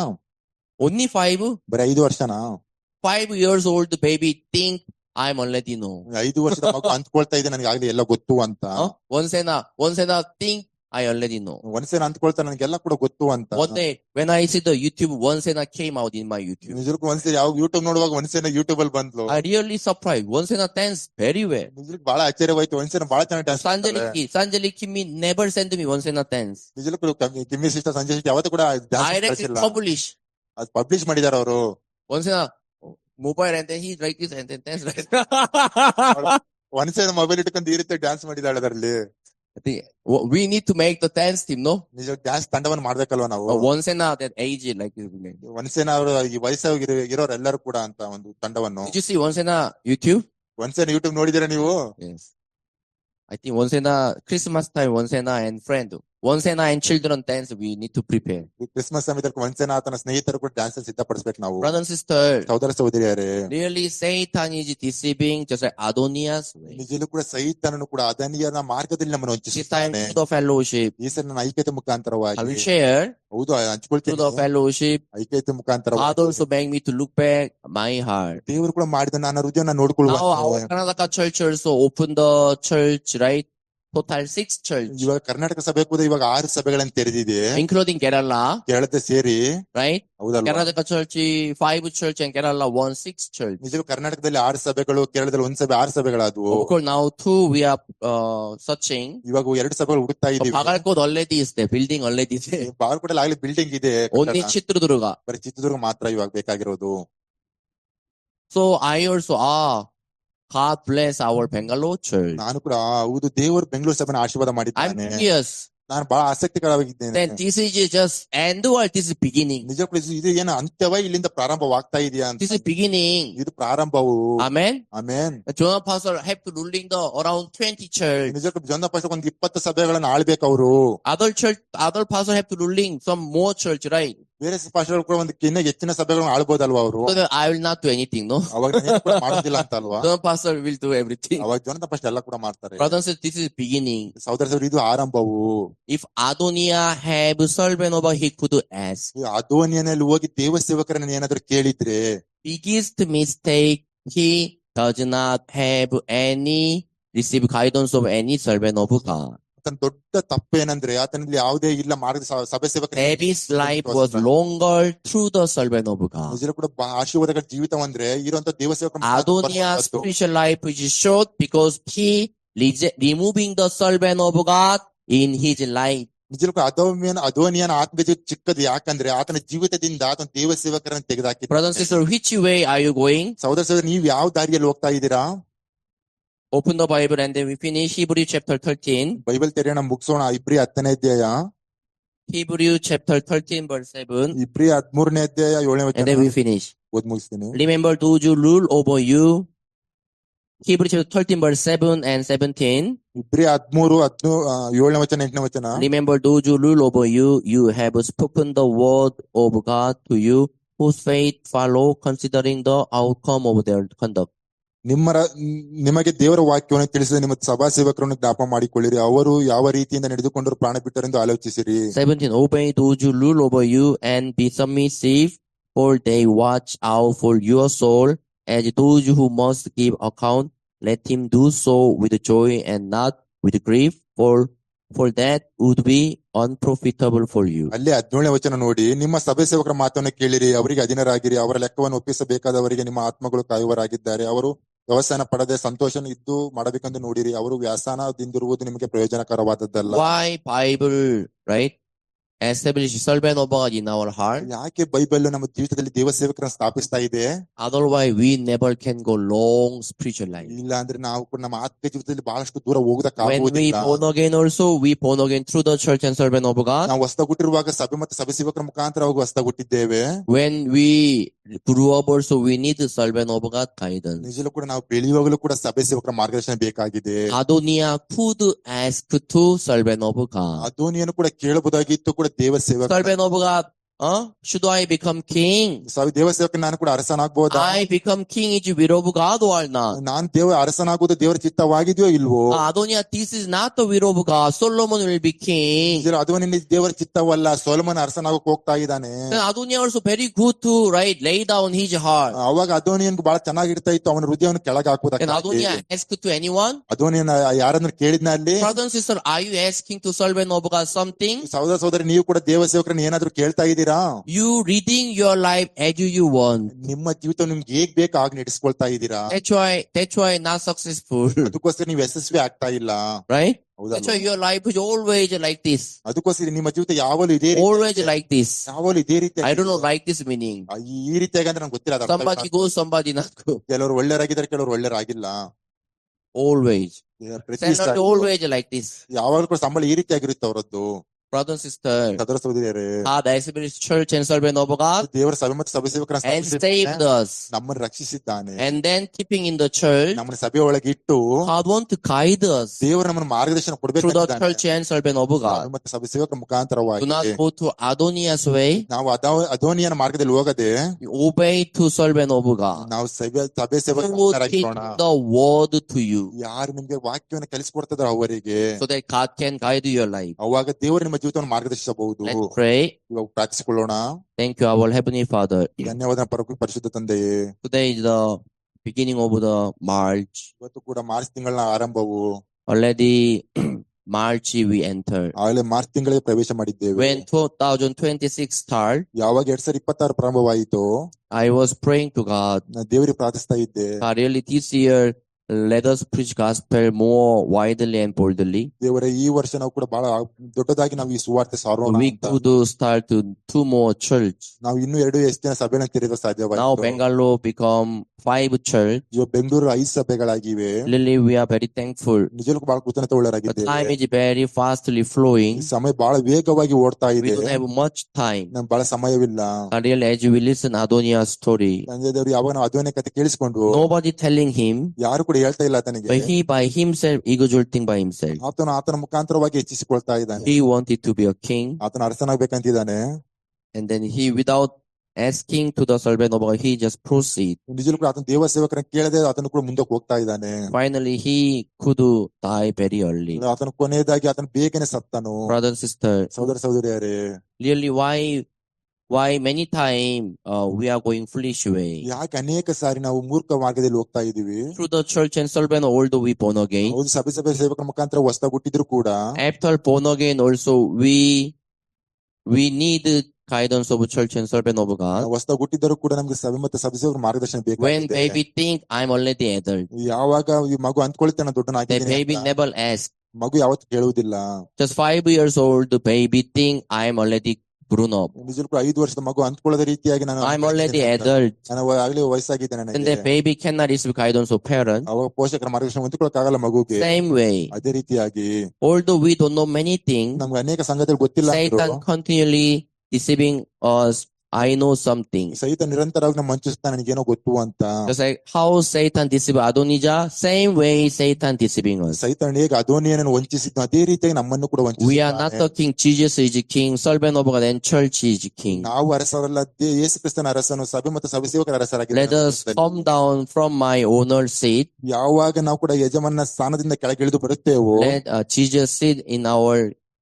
Only 5? ಬರೀ 5 ವರ್ಷನಾ? 5 years old baby think I'm already know. 5 ವರ್ಷದ ಮಗು ಅಂದ್ಕೊಳ್ತಾ ಇದೆ ನನಗೆ ಆಗ್ಲೇ ಎಲ್ಲ ಗೊತ್ತು ಅಂತ. ಒಂದ್ಸಲ think I already know. ಒಂದ್ಸಲ ಅಂದ್ಕೊಳ್ತಾ ನನಗೆಲ್ಲ ಕೂಡ ಗೊತ್ತು ಅಂತ. One day when I see the YouTube, ಒಂದ್ಸಲ came out in my YouTube. ನಿಜಕ್ಕೂ ಒಂದ್ಸಲ ಯಾವ ಯೂಟ್ಯೂಬ್ ನೋಡುವಾಗ ಒಂದ್ಸಲ ಯೂಟ್ಯೂಬ್ ಅಲ್ಲಿ ಬಂದ್ಲು. I really surprised. ಒಂದ್ಸಲ dance very well. ನಿಜಕ್ಕೂ ಬಹಳ ಆಶ್ಚರ್ಯವಾಯ್ತು. ಒಂದ್ಸಲ ಬಹಳ ಚೆನ್ನಾಗಿ ಡ್ಯಾನ್ಸ್ ಮಾಡ್ತಾಳೆ. ಸಂಜಲಿ ಕಿಮ್ಮಿ never send me ಒಂದ್ಸಲ dance. ನಿಜಕ್ಕೂ ಕಿಮ್ಮಿ ಸಿಸ್ಟರ್ ಸಂಜಯ್ ಸಿಸ್ಟರ್ ಯಾವತ್ತೂ ಕೂಡ ಡ್ಯಾನ್ಸ್ ಕಳಿಸಿಲ್ಲ. publish. ಅದು ಪಬ್ಲಿಷ್ ಮಾಡಿದಾರೆ ಅವರು. ಒಂದ್ಸಲ mobile and then he like this and then dance like ಒಂದ್ಸಲ ಮೊಬೈಲ್ ಇಟ್ಕೊಂಡು ಈ ರೀತಿ ಡ್ಯಾನ್ಸ್ ಮಾಡಿದಾಳೆ ಅದರಲ್ಲಿ. I think we need to make the dance team, no? ನಿಜ ಡ್ಯಾನ್ಸ್ ತಂಡವನ್ನು ಮಾಡ್ಬೇಕಲ್ವಾ ನಾವು? ಒಂದ್ಸಲ that age like ಒಂದ್ಸಲ ಅವರು ಈ ವಯಸ್ಸಾಗಿರೋರು ಎಲ್ಲರೂ ಕೂಡ ಅಂತ ಒಂದು ತಂಡವನ್ನು. Did you see ಒಂದ್ಸಲ YouTube? ಒಂದ್ಸಲ ಯೂಟ್ಯೂಬ್ ನೋಡಿದಿರಾ ನೀವು? Yes. I think ಒಂದ್ಸಲ Christmas time ಒಂದ್ಸಲ and friend once and and children dance, we need to prepare. ಈ ಕ್ರಿಸ್ಮಸ್ ಸಮಯದಲ್ಲಿ ಒಂದ್ಸೇನ ಆತನ ಸ್ನೇಹಿತರು ಕೂಡ ಡ್ಯಾನ್ಸ್ ಸಿದ್ಧಪಡಿಸ್ಬೇಕು ನಾವು. Brothers and sisters, ಸಹೋದರ ಸಹೋದರಿಯರೇ, really Satan is deceiving just like Adonias way. ನಿಜಲ್ಲೂ ಕೂಡ ಸೈತಾನನು ಕೂಡ ಅದನಿಯನ ಮಾರ್ಗದಲ್ಲಿ ನಮ್ಮನ್ನು This time ವಂಚಿಸುತ್ತಾನೆ. through the fellowship, ಈ ಸರಿ ನನ್ನ ಐಕ್ಯತೆ I ಮುಖಾಂತರವಾಗಿ will share ಹೌದು through the ಹಂಚ್ಕೊಳ್ತೀನಿ. fellowship. ಐಕ್ಯತೆ God ಮುಖಾಂತರವಾಗಿ also make me to look back my heart. ದೇವರು ಕೂಡ ಮಾಡಿದ ನನ್ನ ಹೃದಯನ ನೋಡ್ಕೊಳ್ಳುವ. Now our Karnataka church also open the church, right? Total 6 church, ಇವಾಗ ಕರ್ನಾಟಕ ಸಭೆ ಕೂಡ ಇವಾಗ 6 ಸಭೆಗಳನ್ನು ತೆರೆದಿದೆ, including Kerala, ಕೇರಳದ ಸೇರಿ. right? ಹೌದಲ್ವಾ? Karnataka church 5 church and Kerala 1 6 church. ನಿಜಕ್ಕೂ ಕರ್ನಾಟಕದಲ್ಲಿ 6 ಸಭೆಗಳು, ಕೇರಳದಲ್ಲಿ 1 ಸಭೆ, 6 ಸಭೆಗಳಾದವು. Of course, now 2 we are searching. ಇವಾಗ 2 ಸಭೆಗಳು ಹುಡುಕ್ತಾ ಇದೀವಿ. Bagalkot already is there, building already is there. ಬಾಗಲಕೋಟೆಯಲ್ಲಿ ಆಗ್ಲೇ ಬಿಲ್ಡಿಂಗ್ ಇದೆ, Only Chitradurga. ಬರೀ ಚಿತ್ರದುರ್ಗ ಮಾತ್ರ ಇವಾಗ ಬೇಕಾಗಿರೋದು. So I also God bless our Bangalore church. ನಾನು ಕೂಡ ಹೌದು ದೇವರು ಬೆಂಗಳೂರು ಸಭೆನ ಆಶೀರ್ವಾದ I'm ಮಾಡಿದ್ದಾನೆ. curious. ನಾನು ಬಹಳ ಆಸಕ್ತಿಕರವಾಗಿದ್ದೇನೆ. Then this is just end or this is beginning? ನಿಜಕ್ಕೂ ಇದು ಏನು ಅಂತ್ಯವ ಇಲ್ಲಿಂದ ಪ್ರಾರಂಭವಾಗ್ತಾ ಇದೆಯಾ ಅಂತ. This is beginning. ಇದು ಪ್ರಾರಂಭವು. Amen. Amen. Jonah pastor have to ruling the around 20 church. ನಿಜಕ್ಕೂ ಜೊಂದ ಪಾಸ್ಟರ್ ಒಂದು 20 ಸಭೆಗಳನ್ನ ಆಳ್ಬೇಕು ಅವರು. Other pastor have to ruling some more church, right? ಬೇರೆ ಪಾಸ್ಟರ್ ಕೂಡ ಒಂದು ಇನ್ನೂ ಹೆಚ್ಚಿನ ಸಭೆಗಳನ್ನ ಆಳ್ಬೋದಲ್ವಾ ಅವರು. So I will not do anything, no? ಅವಾಗ ನೀನು ಕೂಡ ಮಾಡೋದಿಲ್ಲ ಅಂತ ಅಲ್ವಾ. Jonah pastor will do everything. ಅವಾಗ ಜೊಂದ ಪಾಸ್ಟರ್ ಎಲ್ಲ ಕೂಡ ಮಾಡ್ತಾರೆ. Brothers and sisters, this is beginning. ಸಹೋದರ ಸಹೋದರಿ ಇದು ಆರಂಭವು. If Adonia have servant over, he could ask. ಈ ಅದೋನಿಯನಲ್ಲಿ ಹೋಗಿ ದೇವ ಸೇವಕರನ್ನ ಏನಾದ್ರು ಕೇಳಿದ್ರೆ, Biggest mistake, he does not have any receive guidance of any servant of God. ಆತನ ದೊಡ್ಡ ತಪ್ಪೇನಂದ್ರೆ ಆತನಲ್ಲಿ ಯಾವುದೇ ಇಲ್ಲ ಮಾರ್ಗ ಸಭೆ ಸೇವಕ. David's life was longer through the servant of God. ನಿಜಕ್ಕೂ ಕೂಡ ಆಶೀರ್ವಾದಗಳ ಜೀವಿತವಂದ್ರೆ ಇರುವಂತ ದೇವ ಸೇವಕ. Adonia's spiritual life is short because he removing the servant of God in his life. ನಿಜಕ್ಕೂ ಅದೋನಿಯನ ಆತ್ಮ ಚಿಕ್ಕದು, ಯಾಕಂದ್ರೆ ಆತನ ಜೀವಿತದಿಂದ ಆತನ ದೇವ ಸೇವಕರನ್ನು ತೆಗೆದುಹಾಕಿ. Brothers and sisters, which way are you going? ಸಹೋದರ ಸಹೋದರಿ, ನೀವು ಯಾವ ದಾರಿಯಲ್ಲಿ ಹೋಗ್ತಾ ಇದ್ದೀರಾ? Open the Bible and then we finish Hebrew chapter 13. Bible ತೆರೆಯೋಣ, ಮುಗಿಸೋಣ. ಇಬ್ರಿ 10ನೇ ಅಧ್ಯಾಯ. Hebrew chapter 13 verse 7. ಇಬ್ರಿ 13ನೇ ಅಧ್ಯಾಯ 7ನೇ And then ವಚನ we finish. ಓದ್ ಮುಗಿಸ್ತೀನಿ. Remember those who rule over you. Hebrew chapter 13 verse 7 and 17. ಇಬ್ರಿ 13 7ನೇ ವಚನ 8ನೇ ವಚನ. Remember those who rule over you. You have spoken the word of God to you, whose faith follow, considering the outcome of their conduct. ನಿಮಗೆ ದೇವರ ವಾಕ್ಯವನ್ನು ತಿಳಿಸಿದ ನಿಮ್ಮ ಸಭಾ ಸೇವಕರನ್ನು ಜ್ಞಾಪಕ ಮಾಡಿಕೊಳ್ಳಿರಿ. ಅವರು ಯಾವ ರೀತಿಯಿಂದ ನಡೆದುಕೊಂಡರು ಪ್ರಾಣ ಬಿಟ್ಟರೆಂದು ಆಲೋಚಿಸಿರಿ. 17. Obey those who rule over you and be submissive, for they watch out for your soul, as those who must give account. Let him do so with joy and not with grief, for that would be unprofitable for you. ಅಲ್ಲಿ 17ನೇ ವಚನ ನೋಡಿ. ನಿಮ್ಮ ಸಭೆ ಸೇವಕರ ಮಾತನ್ನು ಕೇಳಿರಿ, ಅವರಿಗೆ ಅಧೀನರಾಗಿರಿ. ಅವರ ಲೆಕ್ಕವನ್ನು ಒಪ್ಪಿಸಬೇಕಾದವರಿಗೆ ನಿಮ್ಮ ಆತ್ಮಗಳು ಕಾಯುವರಾಗಿದ್ದಾರೆ. ಅವರು ವ್ಯವಸಾಯ ಪಡದೆ ಸಂತೋಷ ಇದ್ದು ಮಾಡಬೇಕೆಂದು ನೋಡಿರಿ. ಅವರು ವ್ಯಾಸನದಿಂದಿರುವುದು ನಿಮಗೆ ಪ್ರಯೋಜನಕರವಾದದ್ದಲ್ಲ. Why Bible, right? Establish servant of God in our heart. ಯಾಕೆ ಬೈಬಲ್ ನಮ್ಮ ಜೀವಿತದಲ್ಲಿ ದೇವ ಸೇವಕರನ್ನು ಸ್ಥಾಪಿಸ್ತಾ ಇದೆ? Otherwise we never can go long spiritual life. ಇಲ್ಲ ಅಂದ್ರೆ ನಾವು ಕೂಡ ನಮ್ಮ ಆತ್ಮ ಜೀವಿತದಲ್ಲಿ ಬಹಳಷ್ಟು ದೂರ When we ಹೋಗೋದಕ್ಕಾಗುವುದಿಲ್ಲ. born again also, we born again through the church and servant of God. ನಾವು ಹೊಸದಾಗುಟ್ಟಿರುವಾಗ ಸಭೆ ಮತ್ತು ಸಭೆ ಸೇವಕರ ಮುಖಾಂತರ ಹೋಗಿ ಹೊಸದಾಗುಟ್ಟಿದ್ದೇವೆ. When we grew up also, we need the servant of God guidance. ನಿಜಲೂ ಕೂಡ ನಾವು ಬೆಳೆಯುವಾಗಲೂ ಕೂಡ ಸಭೆ ಸೇವಕರ ಮಾರ್ಗದರ್ಶನ ಬೇಕಾಗಿದೆ. Adonia could ask to servant of God. ಅದೋನಿಯನ್ನು ಕೂಡ ಕೇಳಬಹುದಾಗಿತ್ತು ಕೂಡ ದೇವ ಸೇವಕ. Servant of God, should I become king? ದೇವ ಸೇವಕ ನಾನು ಕೂಡ ಅರಸನಾಗಬಹುದಾ? I become king is will of God or not? ನಾನು ದೇವ ಅರಸನಾಗುವುದು ದೇವರ ಚಿತ್ತವಾಗಿದೆಯೋ ಇಲ್ವೋ? Adonia, this is not the will of God. Solomon will be king. ಅದೋನಿಯ ದೇವರ ಚಿತ್ತವಲ್ಲ, ಸೊಲೊಮೋನ ಅರಸನಾಗಕ್ಕೆ ಹೋಗ್ತಾ ಇದ್ದಾನೆ. Adonia also very good to lay down his heart. ಅವಾಗ ಅದೋನಿಯನ್ಗೂ ಬಹಳ ಚೆನ್ನಾಗಿರ್ತಾ ಇತ್ತು, ಅವನ ಹೃದಯವನ್ನು ಕೆಳಗೆ ಹಾಕುವುದಕ್ಕೆ. Adonia asked to anyone? ಅದೋನಿಯನ್ನ ಯಾರನ್ನ ಕೇಳಿದ್ನ ಅಲ್ಲಿ? Brother and sister, are you asking to servant of God something? ಸಹೋದರ ಸಹೋದರಿ, ನೀವು ಕೂಡ ದೇವ ಸೇವಕರನ್ನ ಏನಾದ್ರೂ ಕೇಳ್ತಾ ಇದ್ದೀರಾ? You reading your life as you want. ನಿಮ್ಮ ಜೀವಿತ ನಿಮ್ಗೆ ಹೇಗ್ ಬೇಕು ಆಗ ನಡೆಸ್ಕೊಳ್ತಾ ಇದ್ದೀರಾ? That's why not successful. ಅದಕ್ಕೋಸ್ಕರ ನೀವು ಯಶಸ್ವಿ ಆಗ್ತಾ ಇಲ್ಲ, right? ಹೌದಾ? That's why your life is always like this. ಅದಕ್ಕೋಸ್ಕರ ನಿಮ್ಮ ಜೀವಿತ ಯಾವಾಗಲೂ ಇದೇ Always like this. ಯಾವಾಗಲೂ ಇದೇ ರೀತಿ. I don't know like this meaning. ಈ ರೀತಿಯಾಗಿ ಅಂದ್ರೆ ನಂಗೆ ಗೊತ್ತಿಲ್ಲ. Somebody goes, somebody not go. ಕೆಲವರು ಒಳ್ಳೆಯರಾಗಿದ್ದಾರೆ, ಕೆಲವರು ಒಳ್ಳೆಯರಾಗಿಲ್ಲ. Always. ಪ್ರತಿ Always like this. ಯಾವಾಗಲೂ ಕೂಡ ಸಂಬಳ ಈ ರೀತಿಯಾಗಿರುತ್ತೆ ಅವರದ್ದು. Brother and sister, ಸದರ ಸಹೋದರಿಯರೇ, God Assemblies Church and servant of God ದೇವರ ಸಭೆ ಮತ್ತು ಸಭೆ ಸೇವಕರ and saved us. ನಮ್ಮನ್ನು ರಕ್ಷಿಸಿದ್ದಾನೆ. And then keeping in the church, ನಮ್ಮನ್ನು ಸಭೆ ಒಳಗೆ ಇಟ್ಟು God want to guide us ದೇವರು ನಮ್ಮನ್ನು ಮಾರ್ಗದರ್ಶನ through the ಕೊಡಬೇಕಾಗಿದ್ದಾನೆ. church and servant of God. ಮತ್ತು ಸಭೆ ಸೇವಕರ ಮುಖಾಂತರವಾಗಿ Do not go to Adonia's way. ನಾವು ಅದೋನಿಯನ ಮಾರ್ಗದಲ್ಲಿ ಹೋಗದೆ Obey to servant of God. ನಾವು ಸಭೆ Who teach ಸೇವಕರಾಗಿರೋಣ. the word to you ಯಾರು ನಿಮ್ಗೆ ವಾಕ್ಯವನ್ನು ಕಲಿಸಿಕೊಡ್ತಾರೋ ಅವರಿಗೆ, so that God can guide your life. ಅವಾಗ ದೇವರು ನಿಮ್ಮ ಜೀವಿತವನ್ನು ಮಾರ್ಗದರ್ಶಿಸಬಹುದು. Let's pray. ಇವಾಗ ಪ್ರಾರ್ಥಿಸಿಕೊಳ್ಳೋಣ. Thank you, our Heavenly Father. ಧನ್ಯವಾದ ಪರಿಶುದ್ಧ ತಂದೆಯೇ. Today is the beginning of the March. ಇವತ್ತು ಕೂಡ ಮಾರ್ಚ್ ತಿಂಗಳ ಆರಂಭವು. Already March we entered. ಆಗಲೇ ಮಾರ್ಚ್ ತಿಂಗಳಿಗೆ ಪ್ರವೇಶ ಮಾಡಿದ್ದೇವೆ. When 2026 started, ಯಾವಾಗ 2026 ಪ್ರಾರಂಭವಾಯಿತು, I was praying to God. ನಾನು ದೇವರಿಗೆ ಪ್ರಾರ್ಥಿಸ್ತಾ ಇದ್ದೆ. Really this year, let us preach gospel more widely and boldly. ದೇವರೇ, ಈ ವರ್ಷ ನಾವು ಕೂಡ ಬಹಳ ದೊಡ್ಡದಾಗಿ ನಾವು ಈ ಸುವಾರ್ತೆ ಸಾರೋಣ We ಅಂತ. could start to 2 more church. ನಾವು ಇನ್ನೂ 2 ಹೆಚ್ಚಿನ ಸಭೆಗಳನ್ನು ತೆರೆಯಲು Now ಸಾಧ್ಯವಾಯಿತು. Bangalore become 5 church. ಇವಾಗ Bengaluru 5 ಸಭೆಗಳಾಗಿವೆ. Really we are very thankful. ನಿಜಕ್ಕೂ ಬಹಳ ಕೃತಜ್ಞತೆ The ಉಳ್ಳವರಾಗಿದ್ದೇವೆ. time is very fastly flowing. ಈ ಸಮಯ ಬಹಳ ವೇಗವಾಗಿ ಓಡ್ತಾ We ಇದೆ. don't have much time. ನಮ್ಗೆ ಬಹಳ ಸಮಯವಿಲ್ಲ. Really as we listen Adonia's story, ತಂದೆ ದೇವರು ಯಾವಾಗ ನಾವು ಅಧ್ವನ ಕಥೆ ಕೇಳಿಸಿಕೊಂಡು nobody telling him, ಯಾರು ಕೂಡ ಹೇಳ್ತಾ ಇಲ್ಲ ಆತನಿಗೆ. but he by himself exalting by himself. ಆತನ ಮುಖಾಂತರವಾಗಿ ಹೆಚ್ಚಿಸಿಕೊಳ್ತಾ ಇದ್ದಾನೆ. He wanted to be a king, ಆತನ ಅರಸನಾಗಬೇಕಂತಿದ್ದಾನೆ. and then he, without asking to the servant of God, he just proceed. ನಿಜಕ್ಕೂ ಕೂಡ ಆತನ ದೇವ ಸೇವಕರನ್ನ ಕೇಳದೆ ಆತನು ಕೂಡ ಮುಂದಕ್ಕೆ ಹೋಗ್ತಾ ಇದ್ದಾನೆ. Finally, he could die very early. ಆತನ ಕೊನೆಯದಾಗಿ ಆತನ ಬೇಗನೆ ಸತ್ತನು. Brother and sister, ಸಹೋದರ ಸಹೋದರಿಯರೇ, really why many time we are going foolish way? ಯಾಕೆ ಅನೇಕ ಸಾರಿ ನಾವು ಮೂರ್ಖ ಮಾರ್ಗದಲ್ಲಿ ಹೋಗ್ತಾ ಇದೀವಿ. Through the church and servant, although we born again, ಹೌದು, ಸಭೆ ಸೇವಕರ ಮುಖಾಂತರ ಹೊಸದಾಗಿ ಹುಟ್ಟಿದ್ರು ಕೂಡ after born again also we need guidance of church and servant of God. ಹೊಸದಾಗಿ ಹುಟ್ಟಿದ್ರು ಕೂಡ ನಮ್ಗೆ ಸಭೆ ಮತ್ತು ಸಭೆ ಸೇವಕರ ಮಾರ್ಗದರ್ಶನ When ಬೇಕಾಗಿದೆ. baby think I'm already adult, ಯಾವಾಗ ಈ ಮಗು ಅಂದ್ಕೊಳ್ತಾನೆ the ದೊಡ್ಡನಾಗಿದ್ದೀನಿ baby ಅಂತ, never ask. ಮಗು ಯಾವತ್ತು ಕೇಳುವುದಿಲ್ಲ. Just 5 years old, the baby think I'm already grown up. ನಿಜಕ್ಕೂ 5 ವರ್ಷದ ಮಗು ಅಂದ್ಕೊಳ್ಳೋದ ರೀತಿಯಾಗಿ ನಾನು I'm already adult. ನಾನು ಆಗ್ಲೇ ವಯಸ್ಸಾಗಿದ್ದೇನೆ And the ನನಗೆ. baby cannot receive guidance of parents. ಅವಾಗ ಪೋಷಕರ ಮಾರ್ಗದರ್ಶನ ಹೊಂದಿಕೊಳ್ಳಕ್ಕಾಗಲ್ಲ ಮಗುಗೆ. Same way, ಅದೇ ರೀತಿಯಾಗಿ although we don't know many things, ನಮ್ಗೆ ಅನೇಕ ಸಂಗತಿಗಳು ಗೊತ್ತಿಲ್ಲ ಅಂದ್ರೂ Satan continually deceiving us. I know something. ಸಹಿತ ನಿರಂತರವಾಗಿ ನಮ್ಮ ವಂಚಿಸ್ತಾನೆ, ನನಗೇನೋ ಗೊತ್ತು ಅಂತ. Just like how Satan deceived Adonijah, same way Satan deceiving us. ಸೈತಾನ್ ಹೇಗೆ ಅದೋನಿಯನನ್ನು ವಂಚಿಸಿದ್ನು ಅದೇ ರೀತಿಯಾಗಿ ನಮ್ಮನ್ನು ಕೂಡ We are not ವಂಚಿಸಿದ್ದಾನೆ. the king. Jesus is the king. Servant of God and church is the king. ನಾವು ಅರಸರಲ್ಲ, ಯೇಸು ಕ್ರಿಸ್ತನ ಅರಸನು, ಸಭೆ ಮತ್ತು ಸಭೆ ಸೇವಕರ Let ಅರಸರಾಗಿದ್ದಾರೆ. us come down from my owner's seat. ಯಾವಾಗ ನಾವು ಕೂಡ ಯಜಮಾನ ಸ್ಥಾನದಿಂದ ಕೆಳಗಿಳಿದು ಬರುತ್ತೇವೋ, Let Jesus sit in our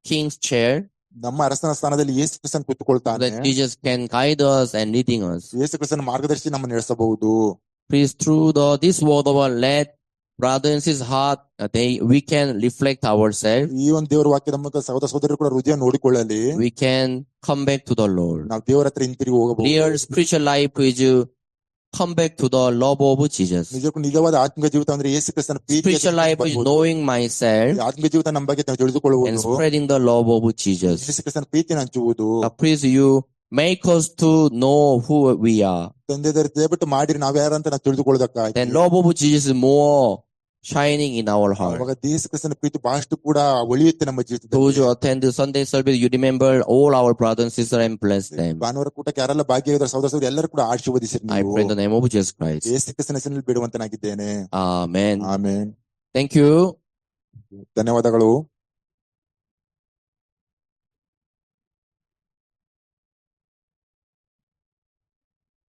king's chair. ನಮ್ಮ ಅರಸನ ಸ್ಥಾನದಲ್ಲಿ ಯೇಸು ಕ್ರಿಸ್ತನ್ ಕೂತ್ಕೊಳ್ತಾನೆ. That Jesus can guide us and leading us. ಯೇಸು ಕ್ರಿಸ್ತನ ಮಾರ್ಗದರ್ಶಿ ನಮ್ಮನ್ನು ನಡೆಸಬಹುದು. Please, through this word of our, let brother and sister's heart, we can reflect ourselves. ಈ ಒಂದು ದೇವರ ವಾಕ್ಯದ ಮೂಲಕ ಸಹೋದರ ಸಹೋದರರು ಕೂಡ ಹೃದಯ ನೋಡಿಕೊಳ್ಳಲಿ. We can come back to the Lord. ನಾವು ದೇವರ ಹತ್ರ ಹಿಂತಿರುಗಿ ಹೋಗಬಹುದು. Real spiritual life is come back to the love of Jesus. ನಿಜಕ್ಕೂ ನಿಜವಾದ ಆತ್ಮಿಕ ಜೀವಿತ ಅಂದ್ರೆ ಯೇಸು ಕ್ರಿಸ್ತನ ಪ್ರೀತಿ. Spiritual life is knowing myself ಆತ್ಮಿಕ ಜೀವಿತ ನಮ್ಮ ಬಗ್ಗೆ ನಾವು and ತಿಳಿದುಕೊಳ್ಳುವುದು, spreading the love of Jesus. ಯೇಸು ಕ್ರಿಸ್ತನ ಪ್ರೀತಿಯನ್ನು ಹಂಚುವುದು. Please, you make us to know who we are. ತಂದೆ ದಯವಿಟ್ಟು ಮಾಡಿರಿ ನಾವು ಯಾರಂತ ನಾವು ತಿಳಿದುಕೊಳ್ಳೋದಕ್ಕಾಗಿ. Then love of Jesus is more shining in our heart. ಅವಾಗ ಯೇಸು ಕ್ರಿಸ್ತನ ಪ್ರೀತಿ ಬಹಳಷ್ಟು ಕೂಡ ಒಳಿಯುತ್ತೆ ನಮ್ಮ Those ಜೀವಿತದಲ್ಲಿ. who attend the Sunday service, you remember all our brothers and sisters and bless them. ಭಾನುವಾರ ಕೂಟಕ್ಕೆ ಯಾರೆಲ್ಲ ಭಾಗಿಯಾಗಿದ್ದಾರೆ ಸಹೋದರ ಸಹೋದರಿ ಎಲ್ಲರೂ ಕೂಡ ಆಶೀರ್ವದಿಸಿರಿ I ನೀವು. pray in the name of Jesus Christ. ಯೇಸು ಕ್ರಿಸ್ತನ ಹೆಸರಿನಲ್ಲಿ ಬೇಡುವಂತನಾಗಿದ್ದೇನೆ. Amen. ಆಮೆನ್. Thank you. ಧನ್ಯವಾದಗಳು.